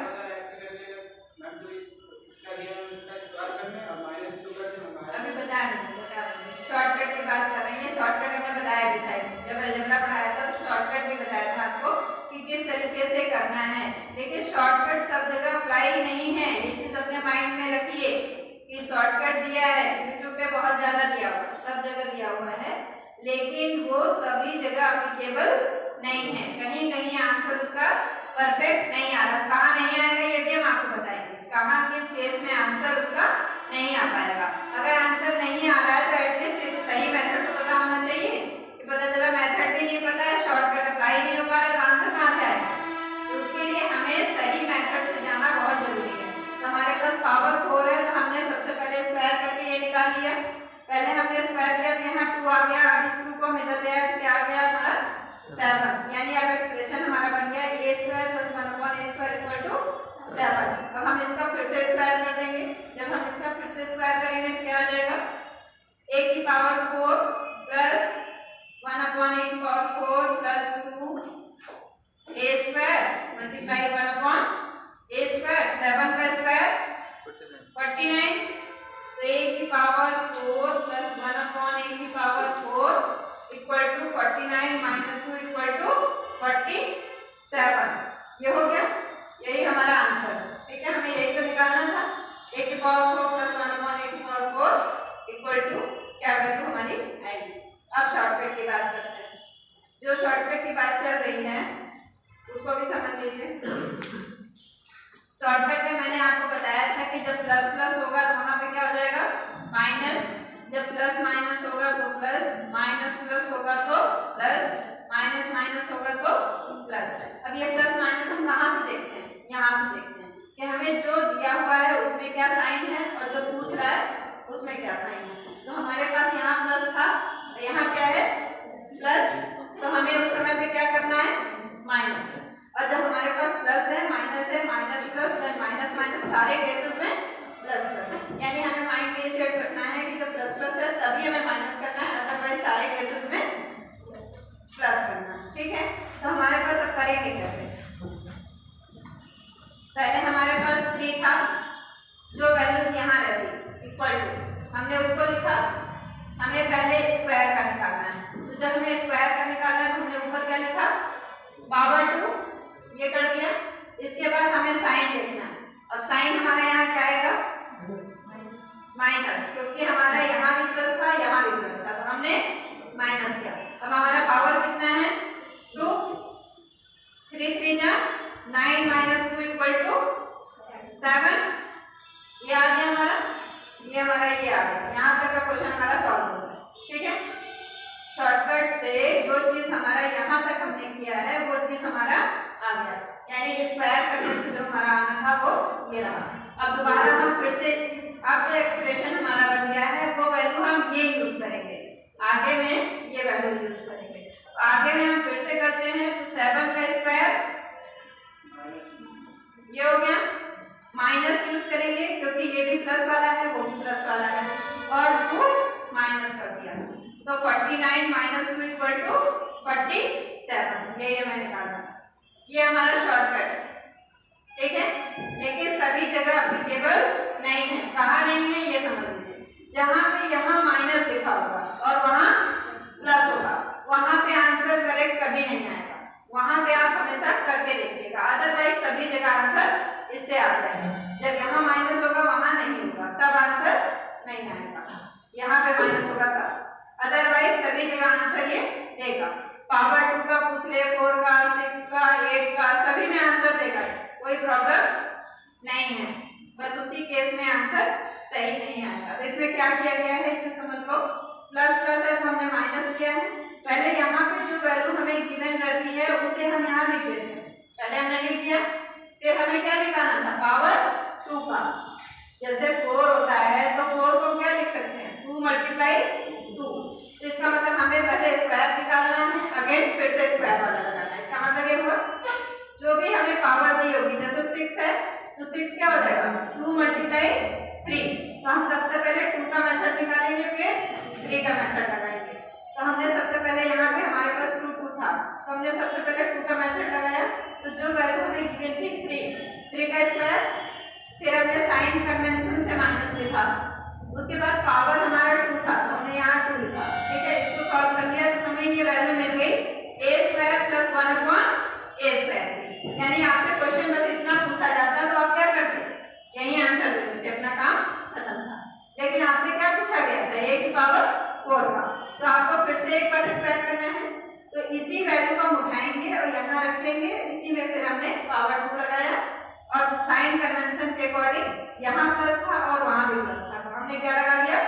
अभी बता शॉर्टकट की बात कर रही है, शॉर्टकट हमने बताया भी था, जब अलजेब्रा पढ़ाया था तो शॉर्टकट भी बताया था आपको कि किस तरीके से करना है। देखिए शॉर्टकट सब जगह अप्लाई नहीं है, ये चीज अपने माइंड में रखिए कि शॉर्टकट दिया है, यूट्यूब पे बहुत ज्यादा दिया हुआ है, सब जगह दिया हुआ है, लेकिन वो सभी जगह अप्लीकेबल नहीं है। कहीं कहीं आंसर उसका परफेक्ट नहीं आ रहा। कहाँ नहीं आएगा ये भी हम आपको बताएंगे, कहाँ किस केस में आंसर उसका नहीं आ पाएगा। अगर आंसर नहीं आ रहा है तो एटलीस्ट सही मेथड तो पता होना चाहिए, कि पता चला मेथड भी नहीं पता है, शॉर्टकट अप्लाई नहीं हो पा रहा, तो आंसर कहाँ से आएगा। तो उसके लिए हमें सही मेथड से जाना बहुत जरूरी है। तो हमारे पास पावर 4 है, तो हमने सबसे पहले स्क्वायर करके ये निकाल लिया। पहले हमने स्क्वायर किया तो यहाँ 2 आ गया, अब इस 2 को हम इधर ले आए तो क्या आ गया हमारा 7, यानी अब एक्सप्रेशन हमारा बन गया a² + 1/a² = 7। अब हम इसका फिर से स्क्वायर कर देंगे। जब हम इसका फिर से स्क्वायर करेंगे तो क्या आ जाएगा, a की पावर 4 प्लस 1/a की power 4 plus 2a² multiply 1/a², 7 का स्क्वायर 49, तो a की पावर 4 प्लस 1/a की power 4 equal to 49 minus 2 equal to 47। ये हो गया, यही हमारा आंसर। ठीक है, हमें यही तो निकालना था, a की पावर 4 प्लस 1/a की पावर 4 इक्वल टू क्या वैल्यू हमारी आएगी। अब शॉर्टकट की बात करते हैं। जो शॉर्टकट की बात चल रही है उसको भी समझ लीजिए। शॉर्टकट में मैंने आपको बताया था कि जब प्लस प्लस होगा तो वहां पे क्या हो जाएगा माइनस, जब प्लस माइनस होगा तो प्लस, माइनस प्लस होगा तो प्लस, माइनस माइनस होगा तो प्लस। अब ये प्लस माइनस हम कहाँ से देखते हैं, यहाँ से देखते हैं कि हमें जो दिया हुआ है उसमें क्या साइन है और जो पूछ रहा है उसमें क्या साइन है। तो हमारे पास यहाँ प्लस था, तो यहाँ क्या है प्लस, तो हमें उस समय पे क्या करना है माइनस। और जब हमारे पास प्लस है, minus plus, then minus minus, सारे केसेस में प्लस प्लस है, यानी हमें माइंड में सेट रखना है कि जब प्लस प्लस है तभी हमें माइनस करना है, अदरवाइज सारे केसेस में प्लस करना, ठीक है। तो हमारे पास अब करेंगे कैसे, पहले हमारे पास 3 था, जो वैल्यूज यहाँ रहती इक्वल टू, हमने उसको लिखा, हमें पहले स्क्वायर का निकालना है। तो जब हमें स्क्वायर का निकालना है तो हमने ऊपर क्या लिखा, पावर 2, ये कर दिया। इसके बाद हमें साइन देखना है। अब साइन हमारे यहाँ क्या आएगा, माइनस, क्योंकि हमारा यहाँ भी प्लस था, यहाँ भी प्लस था, तो हमने माइनस किया। अब हमारा पावर कितना है, 2, 3 3 जा 9 माइनस 2 इक्वल टू 7। ये आ गया हमारा, ये हमारा ये आ गया। यहाँ तक का क्वेश्चन हमारा सॉल्व हो गया, ठीक है। शॉर्टकट से जो चीज हमारा यहाँ तक हमने किया है वो चीज हमारा आ गया, यानी स्क्वायर करने से जो हमारा आना था वो ये रहा। अब दोबारा हम फिर से अब जो एक्सप्रेशन हमारा बन गया है वो वैल्यू हम ये यूज करेंगे, आगे में ये वैल्यू यूज करेंगे। तो आगे में हम फिर से करते हैं, तो 7 का स्क्वायर ये हो गया, माइनस यूज करेंगे क्योंकि ये भी प्लस वाला है वो भी प्लस वाला है, और 2 माइनस कर दिया, तो 49 माइनस 2 इक्वल टू 47। ये मैंने निकाला, ये हमारा शॉर्टकट, ठीक है। लेकिन सभी जगह अप्लीकेबल नहीं है। कहाँ नहीं है ये समझ लीजिए, जहाँ पे यहाँ माइनस लिखा होगा और वहाँ प्लस होगा, वहाँ पे आंसर करेक्ट कभी नहीं आएगा। वहाँ पे आप हमेशा करके देखिएगा, अदरवाइज सभी जगह आंसर इससे आ जाएगा। जब यहाँ माइनस होगा वहाँ नहीं होगा, तब आंसर नहीं आएगा। यहाँ पे माइनस होगा तब, अदरवाइज सभी जगह आंसर ये देगा। पावर 2 का पूछ ले, 4 का, 6 का, 8 का, सभी में आंसर देगा, कोई प्रॉब्लम नहीं है। बस उसी केस में आंसर सही नहीं आएगा। तो इसमें क्या किया गया है इसे समझ लो, प्लस प्लस है तो हमने माइनस किया है। पहले यहाँ पे जो वैल्यू हमें गिवन रहती है उसे हम यहाँ लिख देते हैं, पहले हमने लिख दिया। फिर हमें क्या निकालना था, पावर 2 का। जैसे 4 होता है तो 4 को क्या लिख सकते हैं, 2 मल्टीप्लाई 2। तो इसका मतलब हमें पहले स्क्वायर निकालना है, अगेन फिर से स्क्वायर वाला लगाना है। इसका मतलब ये हुआ जो भी हमें पावर दी होगी, जैसे 6 है तो 6 क्या हो जाएगा, 2 मल्टीप्लाई 3। तो हम सबसे पहले 2 का मेथड निकालेंगे, फिर 3 का मेथड लगाएंगे। तो हमने सबसे पहले यहाँ पे हमारे पास 2 था, तो हमने सबसे पहले 2 का मेथड लगाया। तो जो वैल्यू हमें गिवन थी 3 का स्क्वायर, फिर हमने साइन कन्वेंशन से माइनस लिखा। उसके बाद पावर हमारा 2 था तो हमने यहाँ 2 लिखा, ठीक है। इसको सॉल्व कर लिया तो हमें ये वैल्यू मिल गई a² + 1/a²। यानी आपसे क्वेश्चन बस इतना पूछा जाता तो आप क्या करते, यही आंसर दे देते, अपना काम खत्म था। लेकिन आपसे क्या पूछा गया था, a की पावर 4 का, तो आपको फिर से एक बार स्क्वायर करना है। तो इसी वैल्यू को हम उठाएंगे और यहाँ रखेंगे, इसी में फिर हमने पावर 2 लगाया और साइन कन्वेंशन के अकॉर्डिंग यहाँ प्लस था और वहाँ भी प्लस था, तो हमने क्या लगा दिया,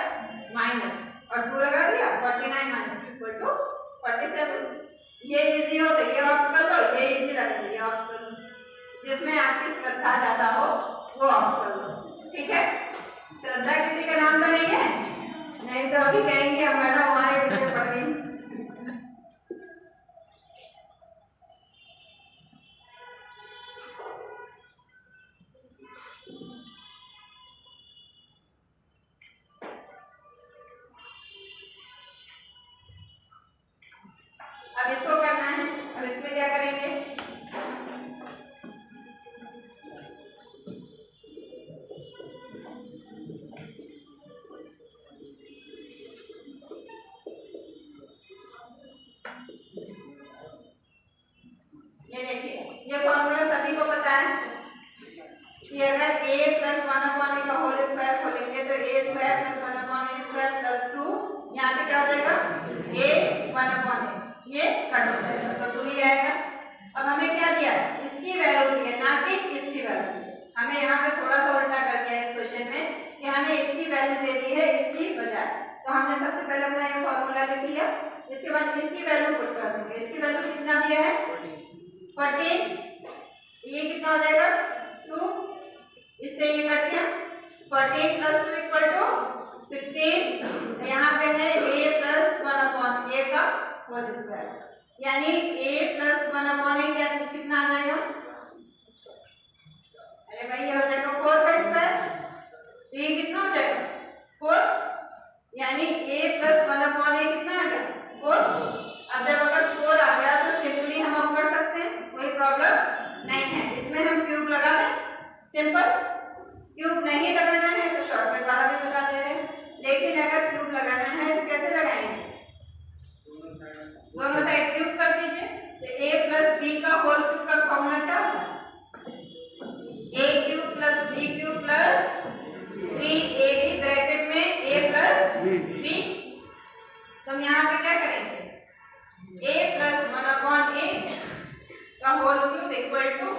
माइनस, और 2 लगा दिया। 49 - 2 = 47। ये इजी हो तो ये ऑप्ट कर लो, ये इजी लगे तो ये ऑप्ट कर लो, जिसमें आपकी श्रद्धा ज्यादा हो वो ऑप्ट कर लो, ठीक है। श्रद्धा किसी का नाम तो नहीं है, नहीं तो अभी कहेंगे मैडम हमारे पीछे पड़ गई। अब इसको करना है, अब इसमें क्या करेंगे, ये देखिए, ये फॉर्मूला सभी को पता है कि अगर a + 1/a का होल स्क्वायर खोलेंगे तो a² + 1/a² + 2, यहाँ पे क्या हो जाएगा, a 1/a, ये कट हो जाएगा तो 2 ही आएगा। अब हमें क्या दिया, इसकी वैल्यू दी है, ना कि इसकी वैल्यू। हमें यहाँ पे थोड़ा सा उल्टा कर दिया इस क्वेश्चन में कि हमें इसकी वैल्यू दे दी है इसकी बजाय। तो हमने सबसे पहले अपना ये फॉर्मूला लिख लिया, इसके बाद इसकी वैल्यू पुट कर देंगे। इसकी वैल्यू कितना दिया है, 14, ये कितना हो जाएगा, 2, इससे ये कट गया। 14 + 2 = 16। तो यहाँ पे है a + 1/a का होल स्क्वायर, यानी a + 1/a क्या कितना आ जाएगा, अरे भाई ये हो जाएगा 4 का स्क्वायर। तो ये कितना हो जाएगा, 4, यानी a + 1/a कितना आ गया, 4। अब जब अगर 4 सिंपल। क्यूब नहीं लगाना है तो शॉर्टकट वाला भी बता दे रहे हैं, लेकिन अगर क्यूब लगाना है तो कैसे लगाएंगे? दोनों साइड क्यूब कर दीजिए। तो a प्लस बी का होल क्यूब का फॉर्मूला क्या होता है? a cube plus b cube plus 3ab bracket में a प्लस b। तो हम यहाँ पे क्या करेंगे? a प्लस 1/a का whole cube equal to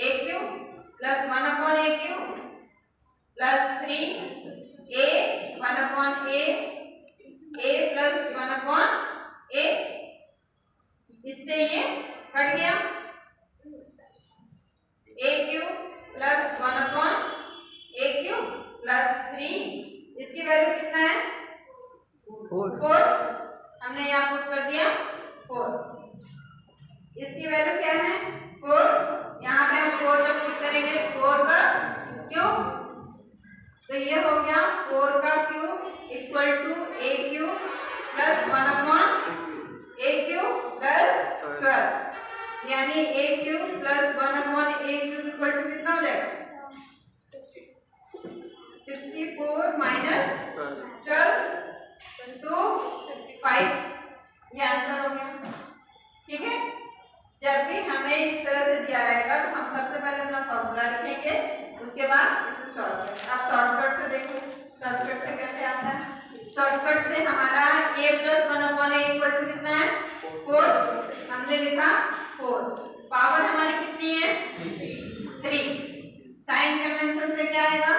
a cube plus 1/a cube plus 3a 1/a a plus 1/a। इससे ये कट गया। a cube plus 1/a cube plus 3, इसकी वैल्यू कितना है? 4। हमने यहाँ पुट कर दिया 4। इसकी वैल्यू क्या है? 4। यहाँ पे हम 4 जब पुट करेंगे 4 का क्यूब, तो ये हो गया 4 का cube equal to a cube plus 1/a cube plus 12, यानी a cube plus 1/a cube equal to कितना हो जाएगा? 64 माइनस 12 टू 5। ये आंसर हो गया। ठीक है, जब भी हमें इस तरह से दिया रहेगा तो हम सबसे पहले अपना फॉर्मूला लिखेंगे, उसके बाद इसे सॉल्व करेंगे। आप शॉर्टकट से देखो, शॉर्टकट से कैसे आता है। शॉर्टकट से हमारा a plus 1/a equal to कितना है? 4। हमने लिखा 4। पावर हमारी कितनी है? 3। साइन कन्वेंशन से क्या आएगा?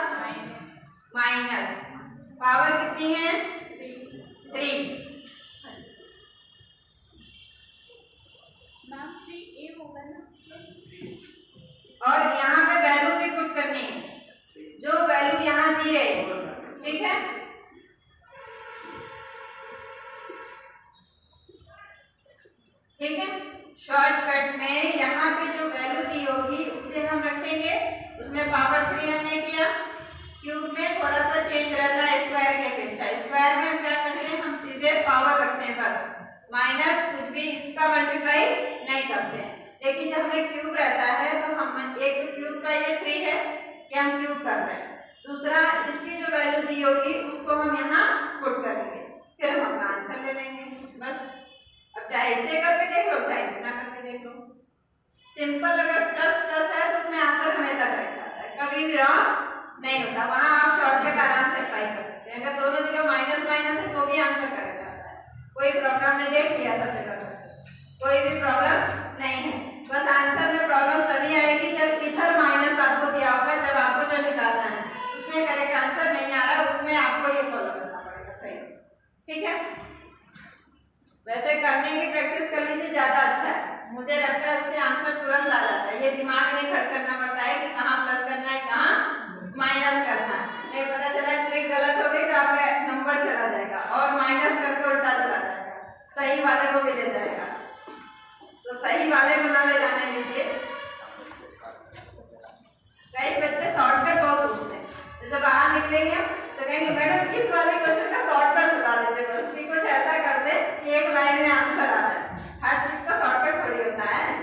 माइनस। पावर कितनी है? 3। और यहाँ पे वैल्यू भी पुट करनी है, जो वैल्यू यहाँ दी है। ठीक है, ठीक है। शॉर्टकट में यहाँ पे जो वैल्यू दी होगी उसे हम रखेंगे, उसमें पावर 3 हमने किया। क्यूब में थोड़ा सा चेंज रहता है स्क्वायर के अपेक्षा। स्क्वायर में हम क्या करते हैं? हम सीधे पावर रखते हैं बस, माइनस कुछ भी इसका मल्टीप्लाई नहीं करते हैं। लेकिन जब हमें क्यूब रहता है तो हम एक तो क्यूब का ये 3 है कि हम क्यूब कर रहे हैं, दूसरा इसकी जो वैल्यू दी होगी उसको हम यहाँ पुट करेंगे, फिर हम अपना आंसर ले लेंगे बस। अब चाहे इसे करके देख लो चाहे इतना करके देख लो। सिंपल अगर प्लस प्लस है तो उसमें आंसर हमेशा करेक्ट आता है, कभी भी रॉन्ग नहीं होता। वहां आप शॉर्टकट आराम से अप्लाई कर सकते हैं। अगर दोनों जगह माइनस माइनस है तो भी आंसर करेक्ट आता है। कोई प्रॉब्लम हमने देख लिया सब जगह, कोई भी प्रॉब्लम नहीं है। बस आंसर में प्रॉब्लम तभी आएगी जब इधर माइनस आपको दिया होगा, जब आपको जो निकालना है उसमें करेक्ट आंसर नहीं आ रहा, उसमें आपको ये फॉलो करना पड़ेगा सही से। ठीक है, वैसे करने की प्रैक्टिस कर लीजिए, ज्यादा अच्छा है। मुझे लगता है उससे आंसर तुरंत आ जाता है। ये दिमाग नहीं खर्च करना पड़ता है कि कहाँ प्लस करना है कहाँ माइनस करना है। नहीं पता चला ट्रिक गलत हो गई तो आपका नंबर चला जाएगा और माइनस करके उल्टा चला जाएगा, सही वाले को भी दे जाएगा। तो सही वाले को ना ले जाने दीजिए। कई बच्चे शॉर्टकट बहुत पूछते हैं, जैसे बाहर निकलेंगे तो कहेंगे मैडम इस वाले क्वेश्चन का शॉर्टकट बता दीजिए, बस कि कुछ ऐसा कर दे कि एक लाइन में आंसर आ जाए। हर चीज का शॉर्टकट थोड़ी होता है।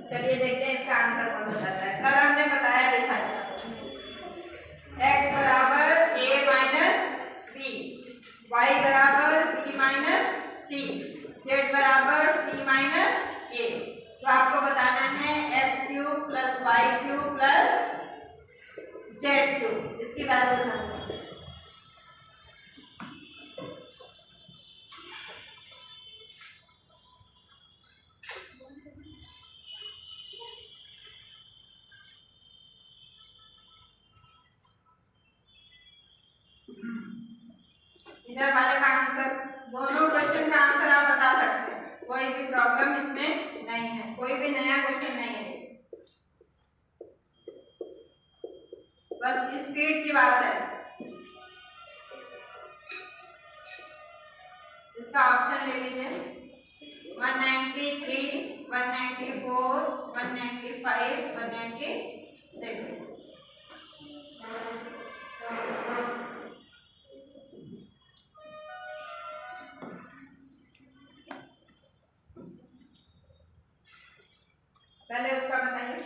चलिए देखते हैं इसका आंसर कौन बताता है। कल हमने बताया भी था x बराबर a माइनस b, y बराबर b माइनस c, z बराबर c माइनस a। तो आपको बताना है x cube plus y cube plus z cube, इसकी वैल्यू बताना है। इधर वाले का आंसर, दोनों क्वेश्चन का आंसर आप बता सकते हैं, कोई भी प्रॉब्लम इसमें नहीं है, कोई भी नया क्वेश्चन नहीं है। बस स्पीड की बात है। इसका ऑप्शन ले लीजिए 193, 194, 195, 196। पहले उसका बताइए।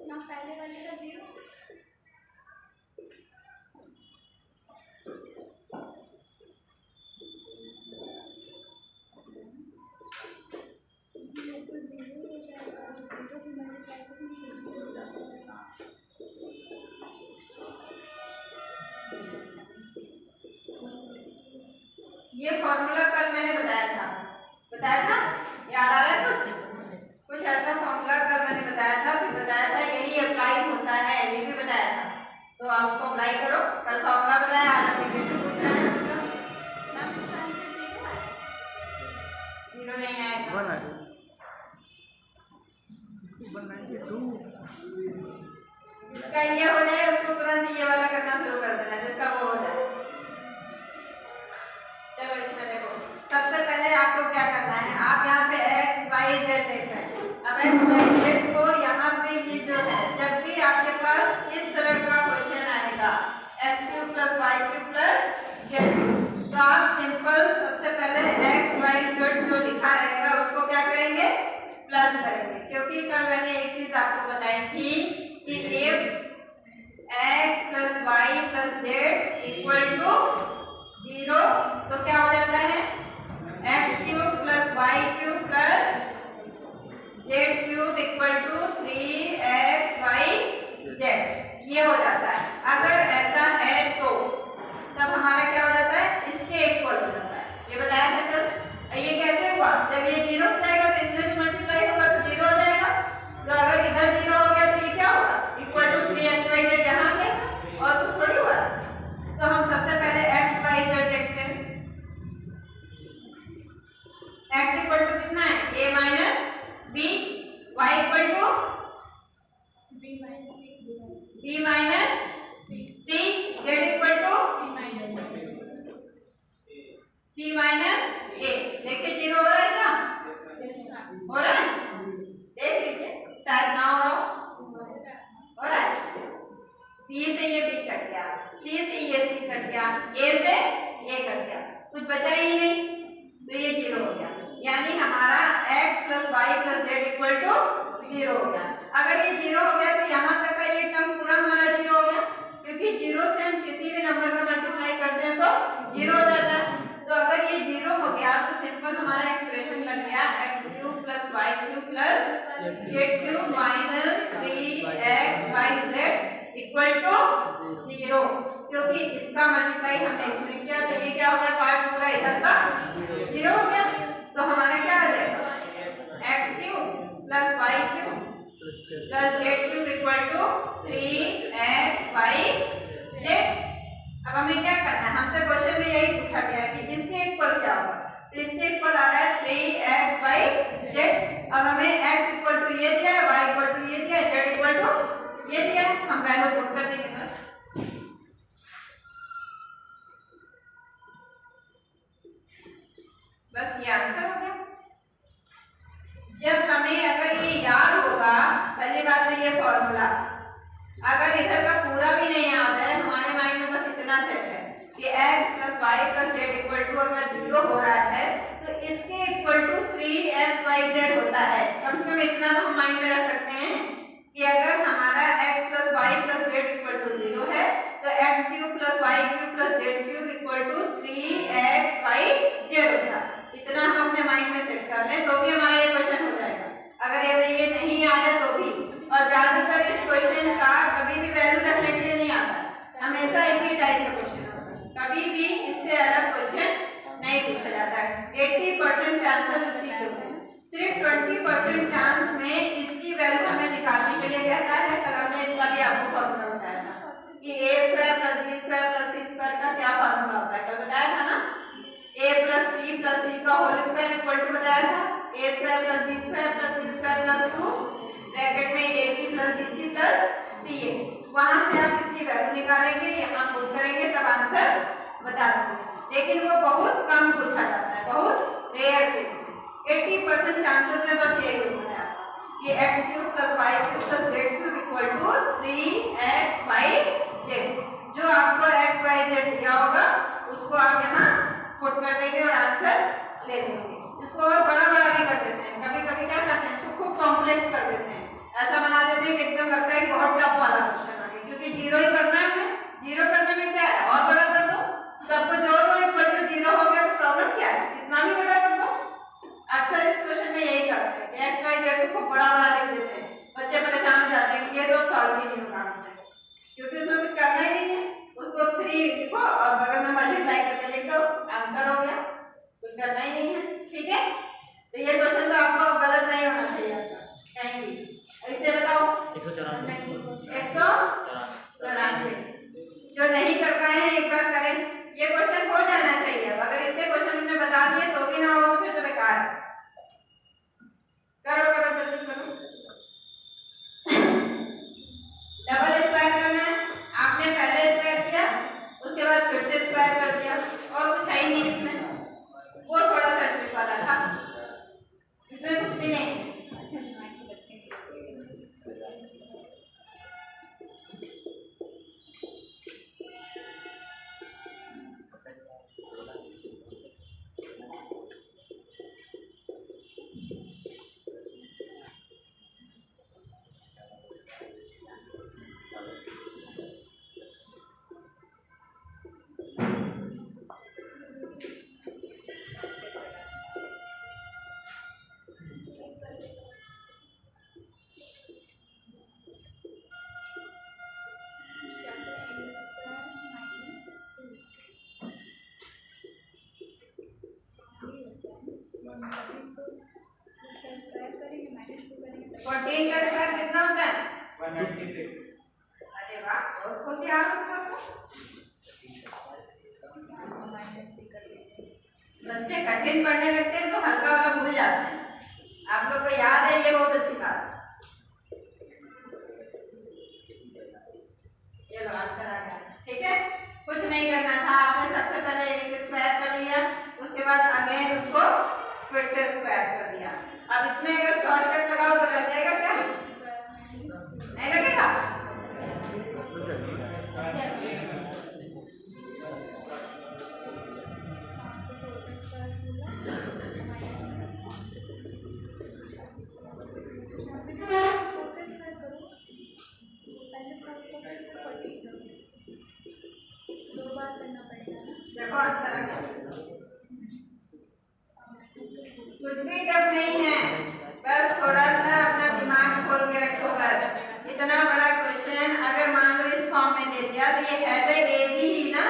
ना पहले वाले का 0, ये फॉर्मूला कल मैंने बताया था याद आ रहा है कुछ ऐसा फॉर्मूला कल मैंने बताया था, फिर बताया था यही अप्लाई होता है, ये भी बताया था। तो आप उसको अप्लाई करो। कल फॉर्मूला बताया, आज एप्लीकेशन पूछ रहे हैं उसका। ना इसका आंसर 0 है। 0 नहीं आएगा। 192। जिसका ये हो जाए उसको तुरंत ये वाला करना शुरू कर देना, जिसका वो हो जाए। चलो इसमें देखो, सबसे पहले आपको क्या करना है, आप यहाँ पे x y z देख रहे हैं। अब x y z को यहाँ पे ये जो है, जब भी आपके पास इस तरह का क्वेश्चन आएगा x³ + y³ + z, तो आप सिंपल सबसे पहले x y z जो लिखा रहेगा उसको क्या करेंगे, प्लस करेंगे। क्योंकि कल मैंने एक चीज आपको बताई थी कि if x + y + z = 0 तो क्या हो जाता है, x³ + y³ + z³ = 3xyz, ये हो जाता है। अगर ऐसा है तो तब हमारा क्या हो जाता है, इसके इक्वल हो जाता है। ये बताया था कल। ये कैसे हुआ, जब ये 0 हो जाएगा तो इसमें भी मल्टीप्लाई होगा तो 0 हो जाएगा। तो अगर इधर 0 हो गया तो ये क्या होगा, = 3xyz यहाँ पे, और कुछ थोड़ी हुआ। तो हम सबसे पहले x y z देखते हैं। x = कितना है, a - b, y = b - c, b - c, z = c - a। देखिए 0 हो रहा है क्या, हो रहा है, देख लीजिए, शायद ना हो रहा है। b से ये b कट गया, c से ये c कट गया, a से a कट गया, कुछ बचा ही नहीं, तो ये 0 हो गया। यानी हमारा x + y + z = 0 हो गया। अगर ये 0 हो गया तो यहाँ तक का ये टर्म पूरा हमारा 0 हो गया, क्योंकि 0 से हम किसी भी नंबर का मल्टीप्लाई करते हैं तो 0 हो जाता है। तो अगर ये 0 हो गया तो सिंपल हमारा एक्सप्रेशन बन गया x³ + y³ + z³ - 3xyz = 0, क्योंकि इसका मल्टीप्लाई हमने इसमें किया तो ये क्या हो गया, पार्ट पूरा इधर का 0 हो गया। तो हमारा क्या आ जाएगा, x³ + y³ + z³ = 3xyz। अब हमें क्या करना है, हमसे क्वेश्चन में यही पूछा गया है कि इसके इक्वल क्या होगा, तो इसके इक्वल आ रहा है 3xyz। अब हमें x = ये दिया है, y = ये दिया है, z = ये दिया है, हम वैल्यू पुट कर देंगे बस ये आंसर हो गया। जब हमें अगर ये याद होगा, पहली बात तो ये फॉर्मूला अगर इधर का पूरा भी नहीं याद है, हमारे माइंड में बस इतना सेट है कि x + y + z = अगर 0 हो रहा है तो इसके = 3xyz होता है। कम से कम इतना तो हम माइंड में रख सकते हैं कि अगर हमारा x + y + z = 0 है तो x³ + y³ + z³ = 3xyz होता है। इतना हम अपने माइंड में सेट कर लें तो भी हमारा ये क्वेश्चन हो जाएगा। अगर ये नहीं याद है तो भी, और ज्यादातर इस क्वेश्चन का कभी भी वैल्यू रखने के लिए नहीं आता, हमेशा इसी टाइप का क्वेश्चन होता है, कभी भी इससे अलग क्वेश्चन नहीं पूछा जाता है। 80% चांसेस इसी के होते हैं, सिर्फ 20% चांस में इसकी वैल्यू हमें निकालने के लिए कहता है। कल हमने इसका भी आपको फॉर्मूला बताया था कि a² + b² + c² का क्या फॉर्मूला होता है, कल बताया था ना। a + b + c का होल स्क्वायर इक्वल टू बताया था a² + b² + c² + 2 ब्रैकेट में a³ वहां से आप इसकी वैल्यू निकालेंगे, यहाँ पुट करेंगे, तब आंसर बता देंगे। लेकिन वो बहुत कम पूछा जाता है, बहुत रेयर केस में। 80% चांसेस में बस यही होता है कि x³ + y³ + z³ = 3xyz। जो आपको x y z दिया होगा उसको आप यहाँ पुट कर देंगे और आंसर ले लेंगे। इसको और बड़ा भी कर देते हैं, कभी कभी क्या करते हैं, इसको खूब कॉम्प्लेक्स कर देते हैं, ऐसा बना देते हैं कि एकदम लगता है कि बहुत टफ वाला क्वेश्चन आ गया, क्योंकि जीरो ही करना है हमें। जीरो करने में क्या है, और बड़ा कर दो, सबको जोड़ दो, इक्वल टू जीरो हो गया, तो प्रॉब्लम क्या है, कितना भी बड़ा कर दो। अक्सर इस क्वेश्चन में यही करते हैं कि x y z को बड़ा लिख देते हैं, बच्चे परेशान हो जाते हैं कि ये तो सॉल्व ही नहीं होगा आंसर, क्योंकि उसमें कुछ करना ही नहीं है। उसको 3 लिखो और बगल में मल्टीप्लाई करके लिख दो, आंसर हो गया, कुछ करना ही नहीं है। ठीक है, तो ये क्वेश्चन तो आपको गलत नहीं होना चाहिए आपका कहीं भी। इसे बताओ 194। जो नहीं कर पाए हैं एक बार करें, ये क्वेश्चन हो जाना चाहिए। अगर इतने क्वेश्चन हमने बता दिए तो भी ना हो तो फिर तो बेकार है। करो करो जल्दी करो। डबल स्क्वायर करना है, आपने पहले स्क्वायर किया, उसके बाद फिर से स्क्वायर कर दिया, और कुछ है ही नहीं इसमें। वो थोड़ा सा ट्रिक वाला था, इसमें कुछ भी नहीं है। फोर्टीन का स्क्वायर कितना होता है, 196। अरे वाह, बहुत होशियार हो आप। बच्चे कठिन पढ़ने लगते हैं तो हल्का वाला भूल जाते हैं। आप लोग को याद है, ये बहुत अच्छी बात है। ये लो आंसर आ गया। ठीक है, कुछ नहीं करना था, आपने सबसे पहले एक स्क्वायर कर लिया, उसके बाद अगेन उसको फिर से स्क्वायर कर दिया। अब इसमें अगर शॉर्टकट लगाओ तो लग जाएगा क्या, नहीं लगेगा? देखो आंसर आ गया। कुछ भी टफ नहीं है, बस थोड़ा सा अपना दिमाग खोल के रखो। बस इतना बड़ा क्वेश्चन अगर मान लो इस फॉर्म में दे दिया तो ये है तो ए बी ही ना।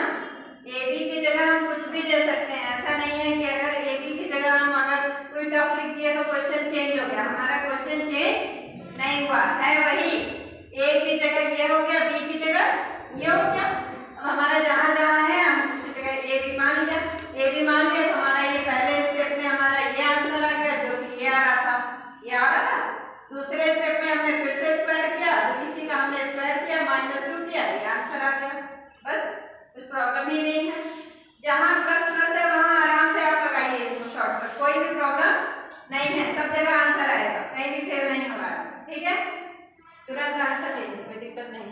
ए बी की जगह हम कुछ भी दे सकते हैं, ऐसा नहीं है कि अगर ए बी की जगह हम अगर कोई टफ लिख दिए तो क्वेश्चन चेंज हो गया। हमारा क्वेश्चन चेंज नहीं हुआ है, वही ए की जगह ये हो गया, बी की जगह ये हो गया। अब हमारा जहां जहां है हम उसकी जगह ए बी मान लिया, ए बी मान लिया तो हमारा ये पहले स्टेप में हमारा ये आंसर आ गया, जो कि ये आ रहा था, ये आ रहा था। दूसरे स्टेप में हमने फिर से स्क्वायर किया, तो इसी का हमने स्क्वायर किया, -2 किया, ये आंसर आ गया। बस कुछ प्रॉब्लम ही नहीं है। जहां प्लस प्लस है वहां आराम से आप लगाइए इसको शॉर्टकट, कोई भी प्रॉब्लम नहीं है, सब जगह आंसर आएगा, कहीं भी फेल नहीं होगा। ठीक है, तुरंत आंसर ले लीजिए, कोई दिक्कत नहीं है।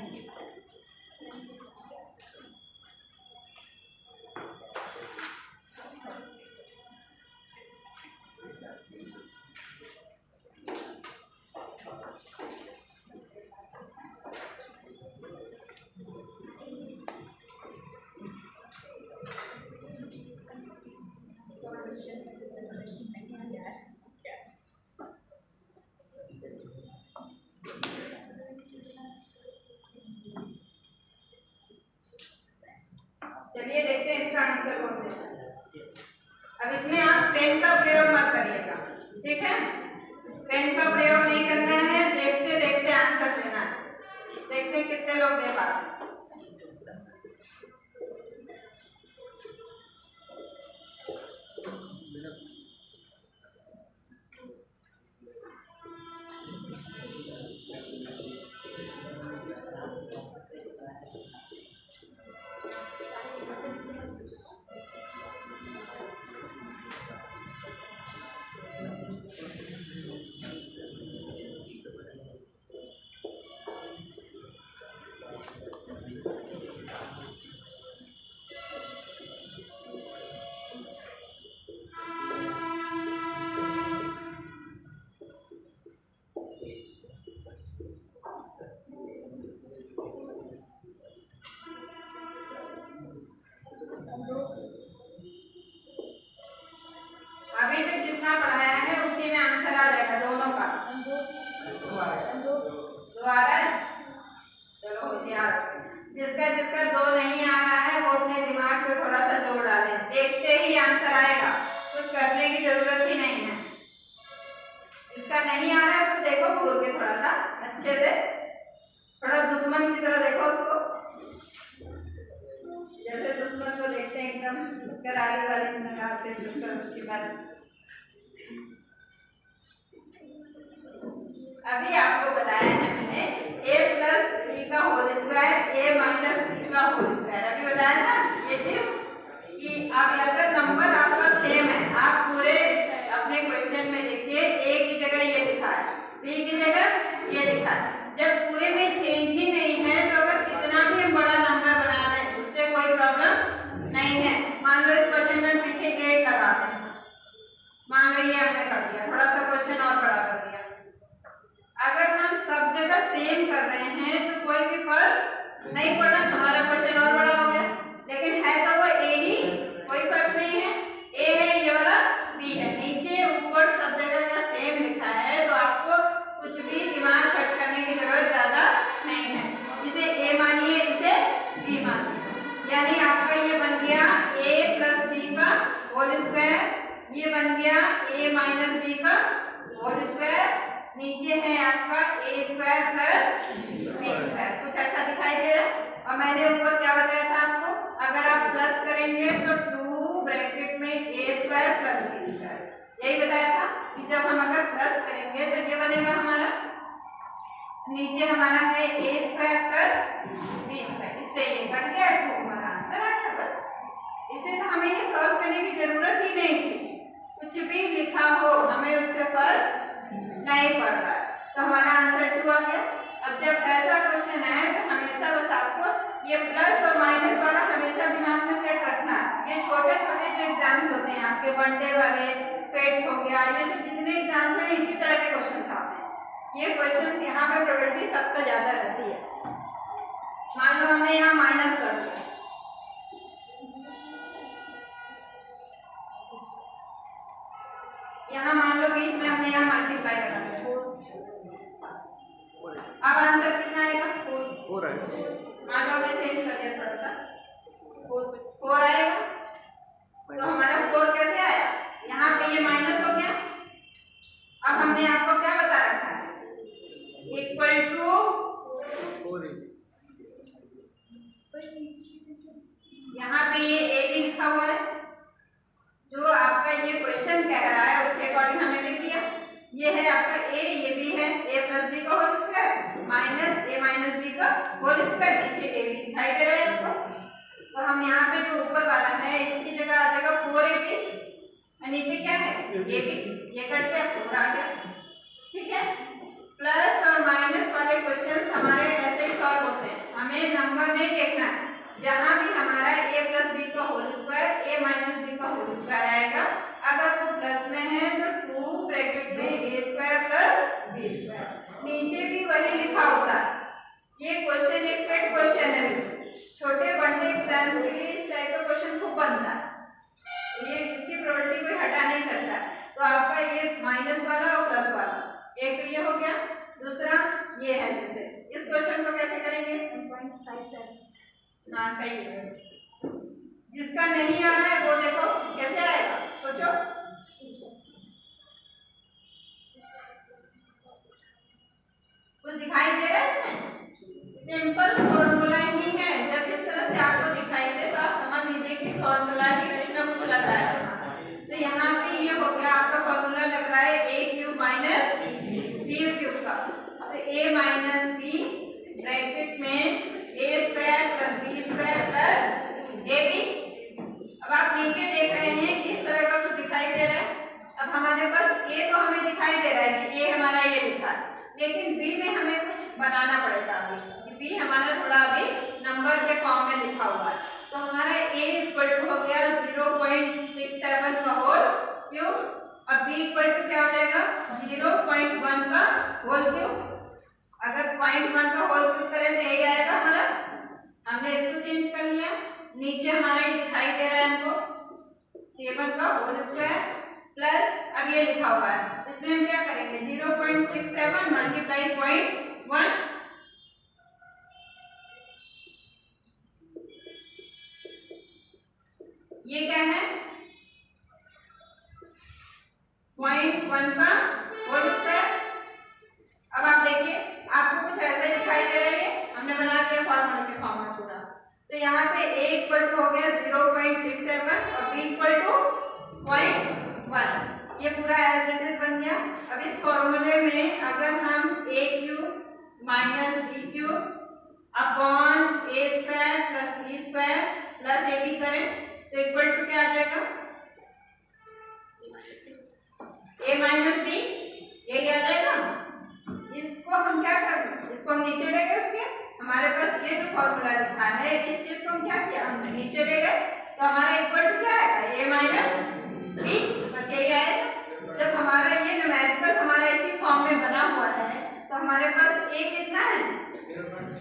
चलिए देखते हैं इसका आंसर कौन देता है। अब इसमें आप पेन का प्रयोग मत करिएगा, ठीक है? पेन का प्रयोग नहीं करना है, देखते देखते आंसर देना है। देखते कितने लोग दे पाते हैं। दो आ रहा है। चलो होशियार, जिसका जिसका दो नहीं आ रहा है वो अपने दिमाग पे थोड़ा सा जोर डाले, देखते ही आंसर आएगा, कुछ करने की जरूरत ही नहीं है। जिसका नहीं आ रहा है उसको देखो घूर के थोड़ा सा अच्छे से, थोड़ा दुश्मन की तरह देखो उसको, जैसे दुश्मन को देखते हैं एकदम करारी वाली निगाह से उसके पास। अभी आपको बताया है मैंने a प्लस बी का whole square a minus b का होल स्क्वायर, अभी बताया था ये चीज कि अब अगर नंबर आपका सेम है, आप पूरे अपने क्वेश्चन में देखिए a की जगह ये लिखा है, b की जगह ये लिखा है, जब पूरे में चेंज ही नहीं है तो अगर कितना भी बड़ा नंबर बना दें उससे कोई प्रॉब्लम नहीं है। मान लो इस क्वेश्चन में पीछे 8 लगा दें, मान लो ये हमने कर दिया, थोड़ा सा क्वेश्चन और बड़ा कर दिया, अगर हम सब जगह सेम कर रहे हैं तो कोई भी फर्क नहीं पड़ा, हमारा क्वेश्चन और बड़ा हो गया, लेकिन है तो वो ए ही, कोई फर्क नहीं है, ए है ये वाला, बी है, नीचे ऊपर सब जगह का सेम लिखा है तो आपको कुछ भी दिमाग खर्च करने की जरूरत ज्यादा नहीं है। इसे ए मानिए, इसे बी मानिए, यानी आपका ये बन गया a प्लस बी का होल स्क्वायर, ये बन गया a माइनस बी का होल स्क्वायर, नीचे है आपका a square plus b square, कुछ ऐसा दिखाई दे रहा है। और मैंने ऊपर क्या बताया था आपको, अगर आप प्लस करेंगे तो 2 ब्रैकेट में a square plus b square, यही बताया था कि जब हम अगर प्लस करेंगे तो ये बनेगा हमारा, नीचे हमारा है a square plus b square, इससे ये कट गया तो हमारा आंसर आ गया बस। इसे तो हमें ये सॉल्व करने की जरूरत ही नहीं थी, कुछ भी लिखा हो हमें उससे फर्क नहीं पड़ रहा है, तो हमारा आंसर 2 आ गया। अब जब ऐसा क्वेश्चन है तो हमेशा बस आपको ये प्लस और माइनस वाला हमेशा दिमाग में सेट रखना है। ये छोटे छोटे जो एग्जाम्स होते हैं आपके वनडे वाले, पेट हो गया, ये सब जितने एग्जाम्स में इसी तरह के क्वेश्चंस आते हैं, ये क्वेश्चंस यहाँ पे प्रोबेबिलिटी सबसे ज्यादा रहती है। मान लो हमने यहाँ माइनस कर दिया, यहाँ मान लो बीच में हमने यहाँ मल्टीप्लाई कर दिया, अब आंसर कितना आएगा 4 आएगा। मान लो हमने चेंज कर दिया थोड़ा सा, 4 आएगा, तो हमारा 4 कैसे आया, यहाँ पे ये माइनस हो गया। अब हमने आपको क्या बता रखा है, इक्वल टू, यहाँ पे ये a भी लिखा हुआ है, जो आपका ये क्वेश्चन कह रहा है उसके अकॉर्डिंग हमने लिख दिया। ये है आपका a, ये भी है a प्लस बी का whole square minus a minus b का होल स्क्वायर, नीचे a भी दिखाई दे रहा है आपको, तो हम यहाँ पे जो ऊपर वाला है इसकी जगह आ जाएगा 4ab, और नीचे क्या है a b, ये कट गया 4 आ गया, ठीक है। प्लस और माइनस वाले क्वेश्चंस हमारे ऐसे ही सॉल्व होते हैं, हमें नंबर नहीं देखना है, जहां भी हमारा a प्लस बी का whole square a minus b का होल स्क्वायर आएगा, अगर वो प्लस में है तो 2 ब्रैकेट में a square plus b square, नीचे भी वही लिखा होता है। ये क्वेश्चन एक पेड क्वेश्चन है, छोटे वनडे एग्जाम्स के लिए इस टाइप का क्वेश्चन खूब बनता है, ये इसकी प्रोबेबिलिटी कोई हटा नहीं सकता। तो आपका ये माइनस वाला और प्लस वाला, एक तो ये हो गया, दूसरा ये है, जैसे इस क्वेश्चन को कैसे करेंगे 1.57, हाँ सही है। जिसका नहीं आ रहा है वो देखो कैसे आएगा, सोचो, कुछ दिखाई दे रहा है इसमें, सिंपल फॉर्मूला ही है, जब इस तरह से आपको दिखाई दे तो आप समझ लीजिए कि फॉर्मूला ही कुछ ना कुछ लग रहा है। तो यहाँ पे ये हो गया आपका फॉर्मूला लग रहा है a cube minus b cube का, तो a माइनस b ब्रैकेट में a square plus b square plus ab। अब आप नीचे देख रहे हैं कि इस तरह का कुछ दिखाई दे रहा है, अब हमारे पास a तो हमें दिखाई दे रहा है कि a हमारा ये लिखा है, लेकिन b में हमें कुछ बनाना पड़ेगा अभी, b हमारा थोड़ा अभी नंबर के फॉर्म में लिखा हुआ है, तो हमारा a इक्वल टू हो गया 0.67 का होल क्यूब, अब b इक्वल टू क्या हो जाएगा 0.1 का होल क्यूब, अगर 0.1 का होल क्यूब करें तो यही आएगा हमारा, हमने इसको चेंज कर लिया, नीचे हमारा ये दिखाई दे रहा है हमको 7 का होल स्क्वायर प्लस अब ये लिखा हुआ है, इसमें हम क्या करेंगे 0.67 मल्टीप्लाई 0.1, ये क्या है 0.1 का होल स्क्वायर। अब आप देखिए आपको कुछ ऐसा ही दिखाई दे रहा है, हमने बना दिया फॉर्मूला के फॉर्मेट पूरा। तो यहाँ पे a इक्वल टू हो गया 0.67 और b इक्वल टू 0.1, ये पूरा एज इट इज बन गया। अब इस फॉर्मूले में अगर हम a cube minus b cube upon a square plus b square plus ab करें तो इक्वल टू क्या आ जाएगा a माइनस b, यही आ जाएगा। इसको हम क्या कर, इसको हम नीचे ले गए, उसके हमारे पास ये जो फॉर्मूला लिखा है इस चीज को हम क्या किया, हमने नीचे ले गए तो हमारा इक्वल टू क्या आएगा a माइनस b, बस यही आएगा। जब हमारा ये न्यूमेरिकल हमारा इसी फॉर्म में बना हुआ है तो हमारे पास a कितना है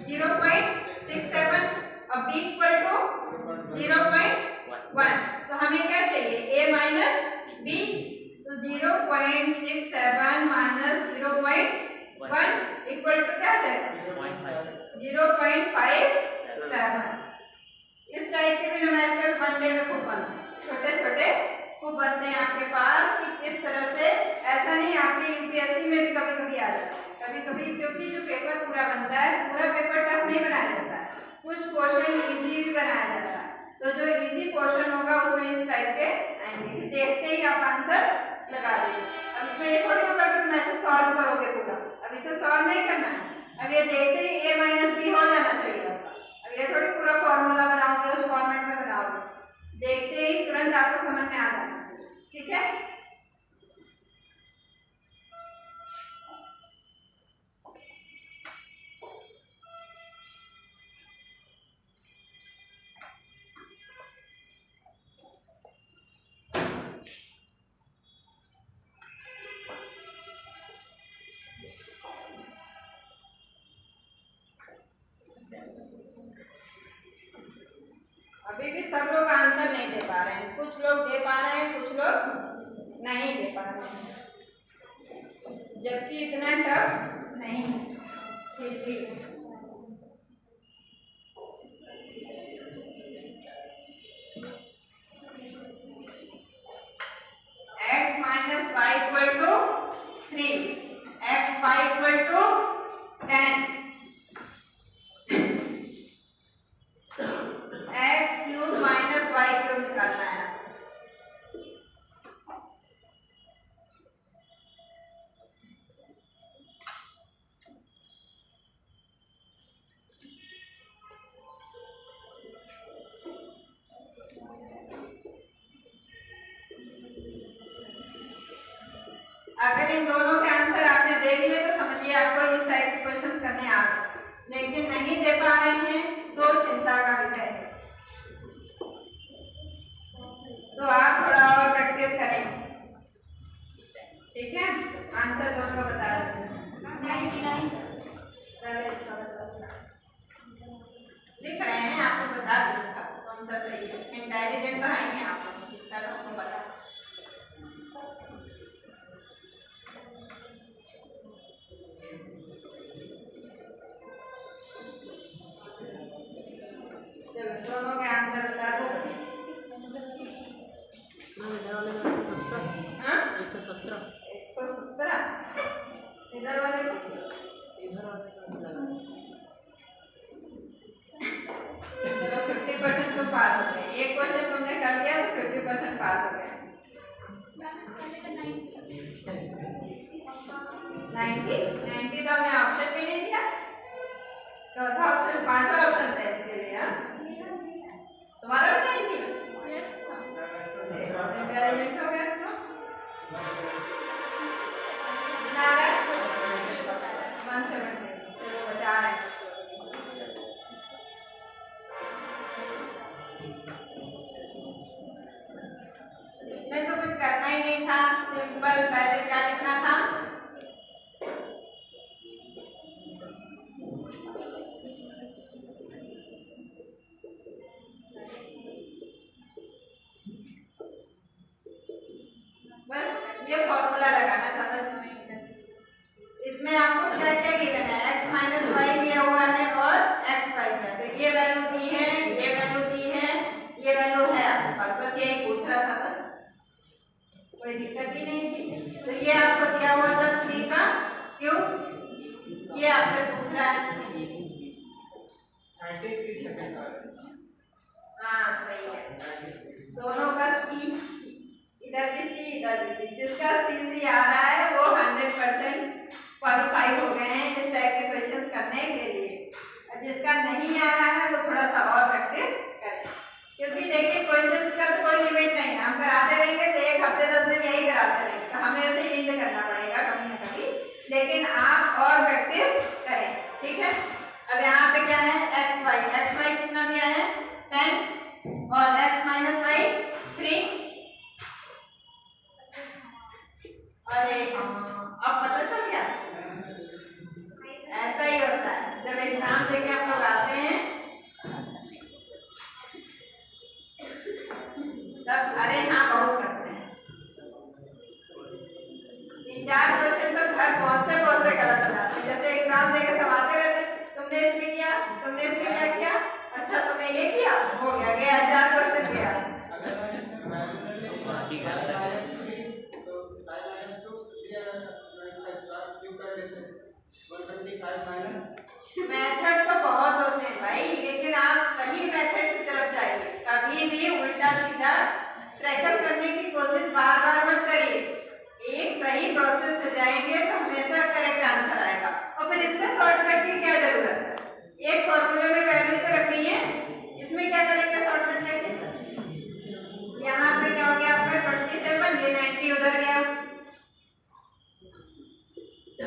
0.67 और b इक्वल टू 0.1, तो हमें क्या चाहिए a माइनस b, तो 0.67 माइनस 0.1 इक्वल टू क्या जाएगा 0.57। इस टाइप के भी न्यूमेरिकल बनने में खूब बनते हैं, छोटे छोटे खूब बनते हैं आपके पास कि किस तरह से, ऐसा नहीं आपके यूपीएससी में भी कभी कभी आ जाता है, कभी कभी, क्योंकि जो पेपर पूरा बनता है पूरा पेपर टफ नहीं बनाया जाता है, कुछ पोर्शन इजी भी बनाया जाता है। तो जो इजी पोर्शन होगा उसमें इस टाइप के आएंगे, देखते ही आप आंसर लगा देंगे। अब इसमें ये थोड़ी होगा कि तुम ऐसे सॉल्व करोगे पूरा, अब इसे सॉल्व नहीं करना है, अब ये देखते ही a माइनस बी हो जाना चाहिए आपका। अब ये थोड़ी पूरा फॉर्मूला बनाओगे उस फॉर्मेट में बनाओगे, देखते ही तुरंत आपको समझ में आ जाना चाहिए, ठीक है। अभी भी सब लोग आंसर नहीं दे पा रहे हैं, कुछ लोग दे पा रहे हैं, कुछ लोग नहीं दे पा रहे हैं, जबकि इतना टफ नहीं है फिर भी। x minus y equal to 3, x y equal to 10, x cube minus y cube निकालना है। अगर इन दोनों के आंसर आपने देख लिए तो समझिए आपको इस टाइप के क्वेश्चंस करने आ गए, लेकिन नहीं दे पा रहे हैं तो चिंता का विषय है। तो आप थोड़ा और प्रैक्टिस करें, ठीक है। आंसर दोनों का बता देते हैं, लिख रहे हैं, आपको बता दूंगा कौन सा सही है। इंटेलिजेंट बनाएंगे आप, आपको बता। चलो दोनों के आंसर बता दो। हाँ 117 इधर वाले को, चलो 50% तो पास हो गए, एक क्वेश्चन तुमने कर लिया तो 50% पास हो गए। 90 तो हमने ऑप्शन भी नहीं दिया, चौथा ऑप्शन, पांचवा ऑप्शन दे दिया, तुम्हारा भी नहीं दिया, इंटेलिजेंट हो गया तुम। कितना आ रहा है 170, चलो बचा रहे हैं। इसमें तो कुछ करना ही नहीं था, सिंपल पहले क्या लिखना था, बस पूछा था बस। इसमें आपको क्या क्या गिवन है, x माइनस वाई दिया हुआ है और x वाई का, तो ये वैल्यू दी है, ये वैल्यू दी है, ये वैल्यू है आपके पास, बस यही पूछ रहा था बस, कोई दिक्कत ही नहीं थी। तो ये आपको दिया हुआ था 3 का क्यूब, ये आपसे पूछ रहा है। 33 सेकंड हाँ सही है, दोनों का सी, इधर भी सी इधर भी सी, जिसका सी आ रहा है वो 100% क्वालिफाई हो गए हैं इस टाइप के क्वेश्चंस करने के लिए, और जिसका नहीं आ रहा है वो थोड़ा सा और प्रैक्टिस करें, क्योंकि देखिए क्वेश्चंस का तो कोई लिमिट नहीं है, हम कराते रहेंगे तो 1 हफ्ते 10 दिन यही कराते रहेंगे, तो हमें उसे इंड करना पड़ेगा कभी ना कभी, लेकिन आप और प्रैक्टिस करें, ठीक है। अब यहाँ पे क्या है, एक्स वाई कितना दिया है 10 और x माइनस वाई 3, अरे अब पता चल गया, ऐसा ही होता है जब एग्जाम देके आप लोग आते हैं तब, अरे हाँ बहुत करते हैं, 3-4 क्वेश्चन तो घर पहुंचते पहुंचते गलत हो जाते हैं, जैसे एग्जाम देके सब आते रहते, तुमने इसमें किया, तुमने इसमें क्या किया, अच्छा तुमने ये किया, हो गया 4 क्वेश्चन गया। मेथड तो बहुत होते हैं भाई, लेकिन आप सही मेथड की तरफ जाइए, कभी भी उल्टा सीधा ट्रैकअप करने की कोशिश बार बार मत करिए, एक सही प्रोसेस से जाएंगे तो हमेशा करेक्ट आंसर आएगा, और फिर इसमें शॉर्टकट की क्या जरूरत है, एक फॉर्मूले में वैल्यू तो रखनी है, इसमें क्या करेंगे शॉर्टकट लेके, यहाँ पे क्या हो गया आपका 27, ये 90 उधर गया,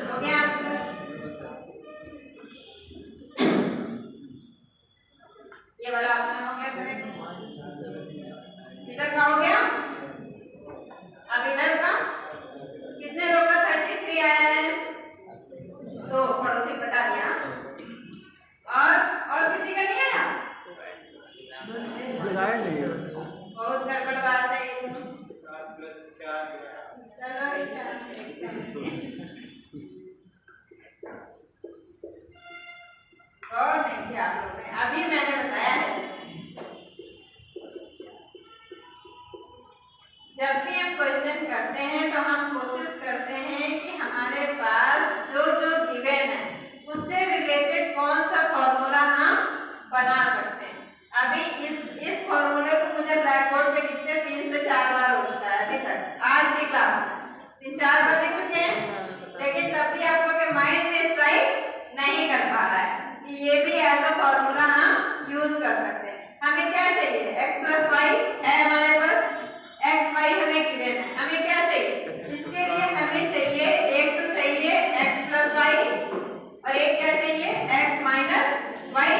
हो गया आंसर, ये वाला ऑप्शन हो गया करेक्ट, इधर का हो गया। अब इधर का कितने लोग का 33 आया है, तो पड़ोसी बता दिया, और किसी का नहीं आया, बहुत गड़बड़ बात है, और नहीं किया आप लोगों ने, अभी मैंने बताया है, जब भी हम क्वेश्चन करते हैं तो हम कोशिश करते हैं कि हमारे पास जो जो गिवन है उससे रिलेटेड कौन सा फॉर्मूला हम बना सकते हैं। अभी इस फॉर्मूले को मुझे ब्लैक बोर्ड पे लिखते 3 से 4 बार हो चुका है अभी तक, आज की क्लास में 3-4 बार लिख चुके हैं, लेकिन तब भी आप लोग के माइंड में स्ट्राइक नहीं कर पा रहा है कि ये भी ऐसा फॉर्मूला हम यूज कर सकते हैं। हमें क्या चाहिए, x प्लस वाई है हमारे पास, x वाई हमें गिवन है, हमें क्या चाहिए, इसके लिए हमें चाहिए, एक तो चाहिए x प्लस वाई और एक क्या चाहिए x माइनस वाई,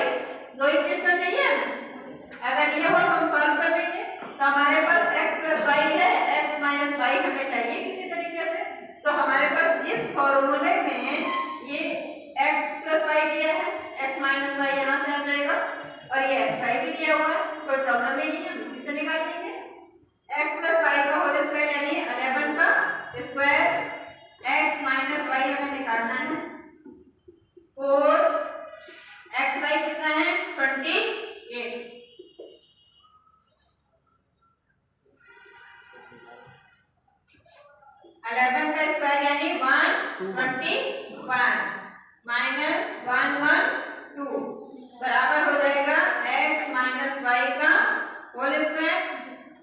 दो ही चीज तो चाहिए हमें, अगर ये हो तो हम सॉल्व कर लेंगे, तो हमारे पास x प्लस वाई है, x माइनस वाई हमें चाहिए किसी तरीके से, तो हमारे पास इस फॉर्मूले में ये x प्लस वाई दिया है, x माइनस वाई यहाँ से आ जाएगा, और ये x वाई भी दिया हुआ है, कोई प्रॉब्लम ही नहीं है, हम इसी से निकाल लेंगे, x प्लस वाई का होल स्क्वायर यानी 11 का स्क्वायर, x माइनस वाई हमें निकालना है 4, x वाई कितना है 28, अलेवन का स्क्वायर यानी 121 माइनस 112 बराबर हो जाएगा x माइनस वाई का होल स्क्वायर,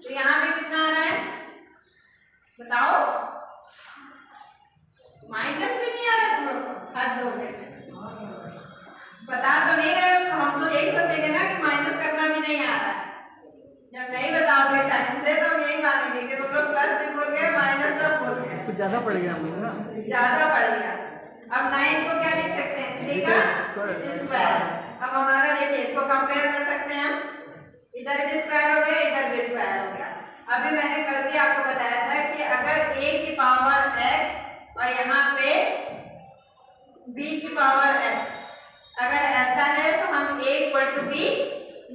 तो यहाँ पे कितना आ रहा है बताओ, माइनस भी नहीं आ रहा तुम लोग को, हद हो गए, बता तो नहीं रहे हो, तो हम लोग यही सोचेंगे ना कि माइनस करना भी नहीं आ रहा है, जब नहीं बताओगे टाइम से तो यही मानेंगे कि तुम लोग प्लस भी बोल गए माइनस सब बोल गए, कुछ ज्यादा पड़ गया हम लोग ना, ज्यादा पड़ गया। अब 9 को क्या लिख सकते हैं 3 का स्क्वायर, अब हमारा देखिए इसको कंपेयर कर सकते हैं हम, इधर भी स्क्वायर हो गया इधर भी स्क्वायर हो गया। अभी मैंने कल भी आपको बताया था कि अगर a की पावर x और यहाँ पे b की पावर x अगर ऐसा है तो हम a इक्वल टू b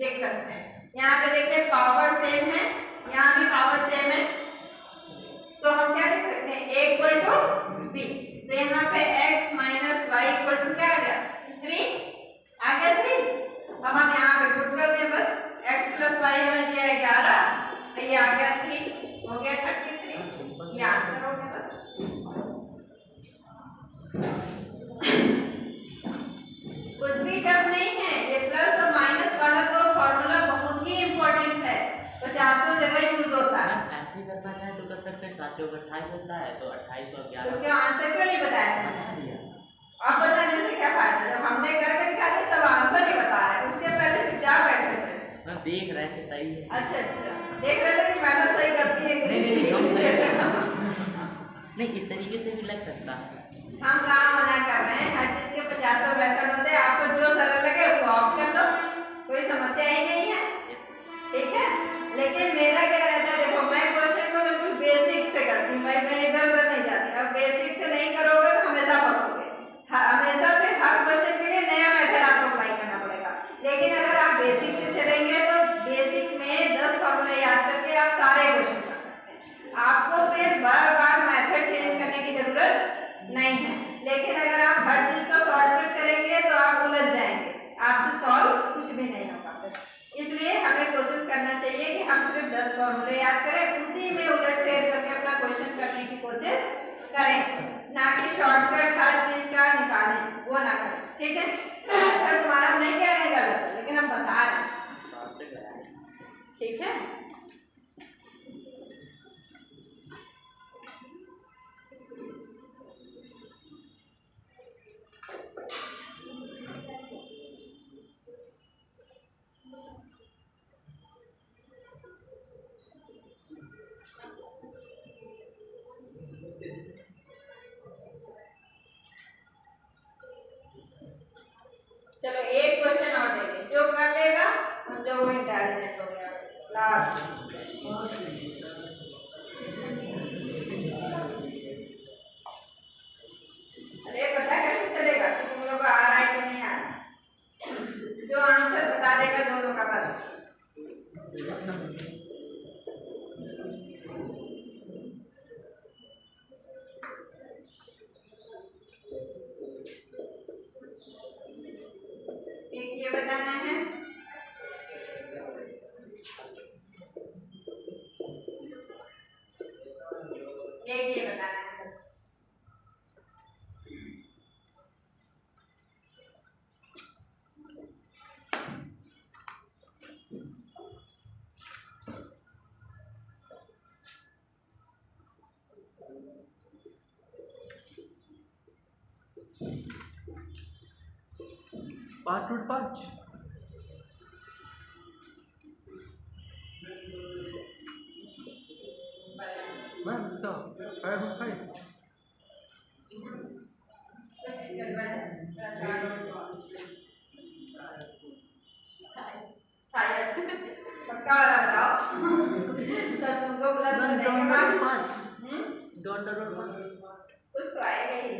लिख सकते हैं। यहाँ पे देखिए पावर सेम है, यहाँ भी पावर सेम है, तो हम क्या लिख सकते हैं a इक्वल टू b। तो यहाँ पे x minus y equal to क्या आ गया 3 आ गया 3। अब हम यहाँ पे पुट कर दें बस x प्लस वाई हमें दिया है 11 तो ये आ गया 3 हो गया 33। ये आंसर हो गया बस। कुछ भी टफ नहीं है ये प्लस और माइनस वाला तो फॉर्मूला बहुत ही इंपॉर्टेंट है 50 जगह यूज होता है। ऐसे ही करना चाहे तो कर सकते हैं। 7 चौक 28 होता है तो 28 और 11 तो क्या आंसर क्यों नहीं बताया बता दिया। अब बताने से क्या फायदा जब हमने करके दिखा दिया तब आंसर ही बता रहे हैं। उसके पहले चुपचाप बैठे थे। मैं देख रहे थे सही है। अच्छा देख रहे थे कि मैडम सही करती है कि नहीं हम सही नहीं इस तरीके से भी लग सकता है। हम कहाँ मना कर रहे हैं हर चीज के 50 मेथड होते हैं। आपको जो सरल लगे उसको ऑप्ट कर लो कोई समस्या ही नहीं है ठीक है। लेकिन मेरा क्या रहता है देखो मैं क्वेश्चन को बिल्कुल बेसिक से करती हूँ भाई मैं इधर उधर नहीं जाती। अब बेसिक से नहीं करोगे तो हमेशा फंसोगे। हमेशा फिर हर क्वेश्चन के लिए नया मेथड आपको अप्लाई करना पड़ेगा। लेकिन अगर आप बेसिक से चलेंगे तो बेसिक में 10 फॉर्मूले याद करके आप सारे क्वेश्चन कर सकते हैं। आपको फिर बार बार मेथड चेंज करने की जरूरत नहीं है। लेकिन अगर आप हर चीज को शॉर्टकट करेंगे तो आप उलझ जाएंगे आपसे सॉल्व कुछ भी नहीं होगा। इसलिए हमें कोशिश करना चाहिए कि हम सिर्फ 10 फॉर्मूले याद करें उसी में उलट फेर करके अपना क्वेश्चन करने की कोशिश करें ना कि शॉर्टकट हर चीज का निकालें वो ना करें ठीक है। अच्छा तुम्हारा हम नहीं कह रहे हैं गलत लेकिन हम बता रहे हैं ठीक है। चलो एक क्वेश्चन और देंगे जो कर लेगा समझो वो इंटेलिजेंट हो गया लास्ट। अरे पता कैसे चलेगा कि तुम लोग को आ रहा है कि नहीं आ रहा। जो आंसर बता देगा दोनों का बस। एक ये बताना है एक ये बताना है बस। पाँच रूट 5 मैम इसका 5 रूट 5 कुछ गड़बड़ है शायद पक्का वाला बताओ तो तुमको प्लस मैम देंगे डॉट मार्क्स। 5 डॉट 5 कुछ तो आएगा ही।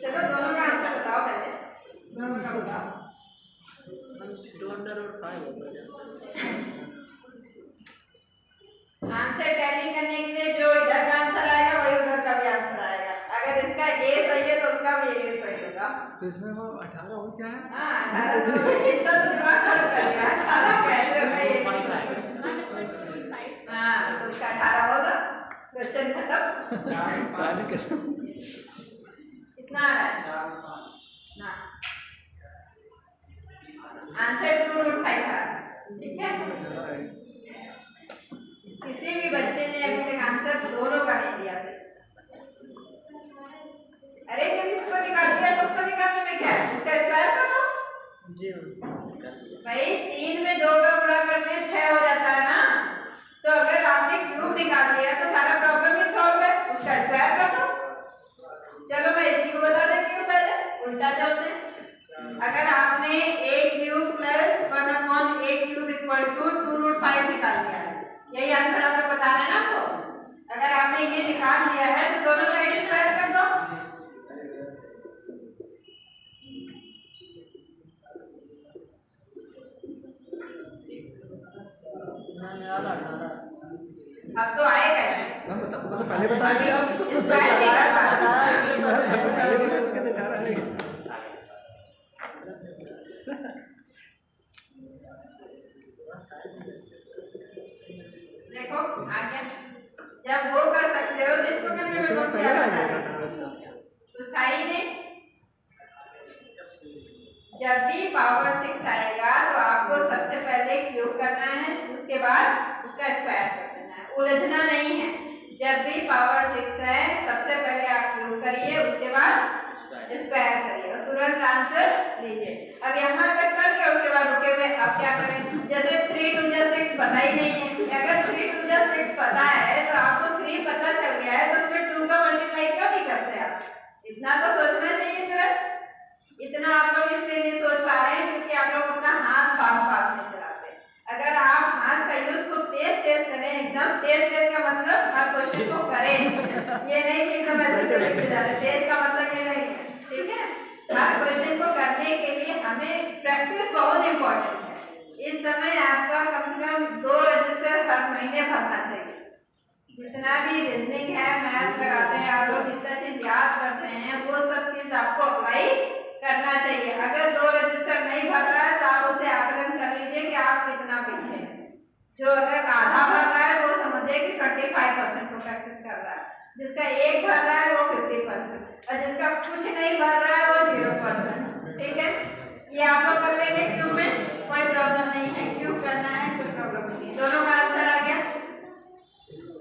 चलो दोनों का आंसर बताओ पहले दोनों का बताओ। डॉट 5 होगा। आंसर टैली करने के लिए जो इधर का आंसर आएगा वही उधर का भी आंसर आएगा। अगर इसका ए सही है तो उसका भी ए सही होगा। तो इसमें वो 18 और क्या है? हाँ 18 तो इतना तो दिमाग खर्च कर दिया 18 कैसे होगा ये भी Point सोचो। -1.5 हाँ तो उसका 18 होगा क्वेश्चन खत्म। कितना आ रहा है ना आंसर 2√5 था ठीक है। किसी भी बच्चे ने अभी तक आंसर दोनों का नहीं दिया सही। अरे जब इसको निकाल दिया तो उसको निकालने में क्या है उसका स्क्वायर कर दो जी भाई 3 में 2 का गुणा करते हैं 6 हो जाता है ना। तो अगर आपने क्यूब निकाल लिया तो सारा प्रॉब्लम ही सॉल्व है उसका स्क्वायर कर दो। चलो मैं इसी को बता देती हूँ पहले उल्टा चलते हैं। अगर आपने a cube plus 1/a cube equal to 2√5 निकाल लिया है यही आंसर आपको बता रहे हैं ना आपको। अगर आपने ये निकाल लिया है तो दोनों साइड स्क्वायर कर दो। अब तो आएगा ही। मैम मतलब पहले बता दिया आपको। स्क्वायर नहीं कर पा रहा। पहले बता के दिखा रहा है। देखो आगे जब वो कर सकते हो तो इसको करने में कौन सी आदत है? तो था ही नहीं। जब भी पावर 6 आएगा तो आपको सबसे पहले क्यूब करना है, उसके बाद उसका स्क्वायर कर देना है, उलझना नहीं है। जब भी पावर 6 है सबसे पहले आप क्यूब करिए, उसके बाद स्क्वायर करिए और तुरंत आंसर लीजिए। अब यहाँ तक करके उसके बाद रुके हुए अब क्या करें? जैसे 3 2 6 पता ही नहीं है, अगर 3 2 6 पता है तो आपको 3 पता चल गया है तो उसमें 2 का मल्टीप्लाई क्यों नहीं करते आप? इतना तो सोचना चाहिए तुरंत। इतना आप लोग इसलिए नहीं सोच पा रहे हैं क्योंकि आप लोग अपना हाथ फास्ट नहीं चलाते। अगर आप हाथ का यूज खूब तेज करें, एकदम तेज का मतलब हर क्वेश्चन को करें, ये नहीं कि एकदम ऐसे से लिखते जा रहे। तेज का मतलब ये नहीं है, ठीक है? हर क्वेश्चन को करने के लिए हमें प्रैक्टिस बहुत इंपॉर्टेंट है। इस समय आपका कम से कम 2 रजिस्टर हर महीने भरना चाहिए। जितना भी रीजनिंग है, मैथ्स लगाते हैं आप लोग, जितना चीज याद करते हैं वो सब चीज आपको अप्लाई करना चाहिए। अगर 2 रजिस्टर नहीं भर रहा है तो आप उसे आकलन कर लीजिए कि आप कितना पीछे हैं। जो अगर आधा भर रहा है वो समझिए कि 25% को प्रैक्टिस कर रहा है, जिसका 1 भर रहा है वो 50% और जिसका कुछ नहीं भर रहा है वो 0%। ठीक है, ये आप लोग कर लेंगे क्यूब में, कोई प्रॉब्लम नहीं है। क्यूब करना है कोई प्रॉब्लम नहीं है। दोनों का आंसर आ गया।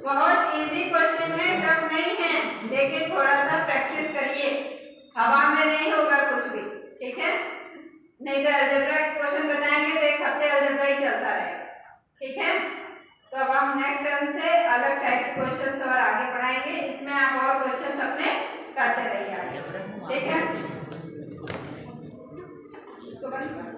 बहुत इजी क्वेश्चन है, टफ नहीं है, लेकिन थोड़ा सा प्रैक्टिस करिए। हवा में नहीं होगा कुछ भी, ठीक है? नहीं तो अलजेब्रा के क्वेश्चन बताएंगे तो 1 हफ्ते अलजेब्रा ही चलता रहेगा, ठीक है? तो अब हम नेक्स्ट टर्म से अलग टाइप के क्वेश्चंस और आगे पढ़ाएंगे। इसमें आप और क्वेश्चंस अपने करते रहिए आगे, ठीक है? इसको बंद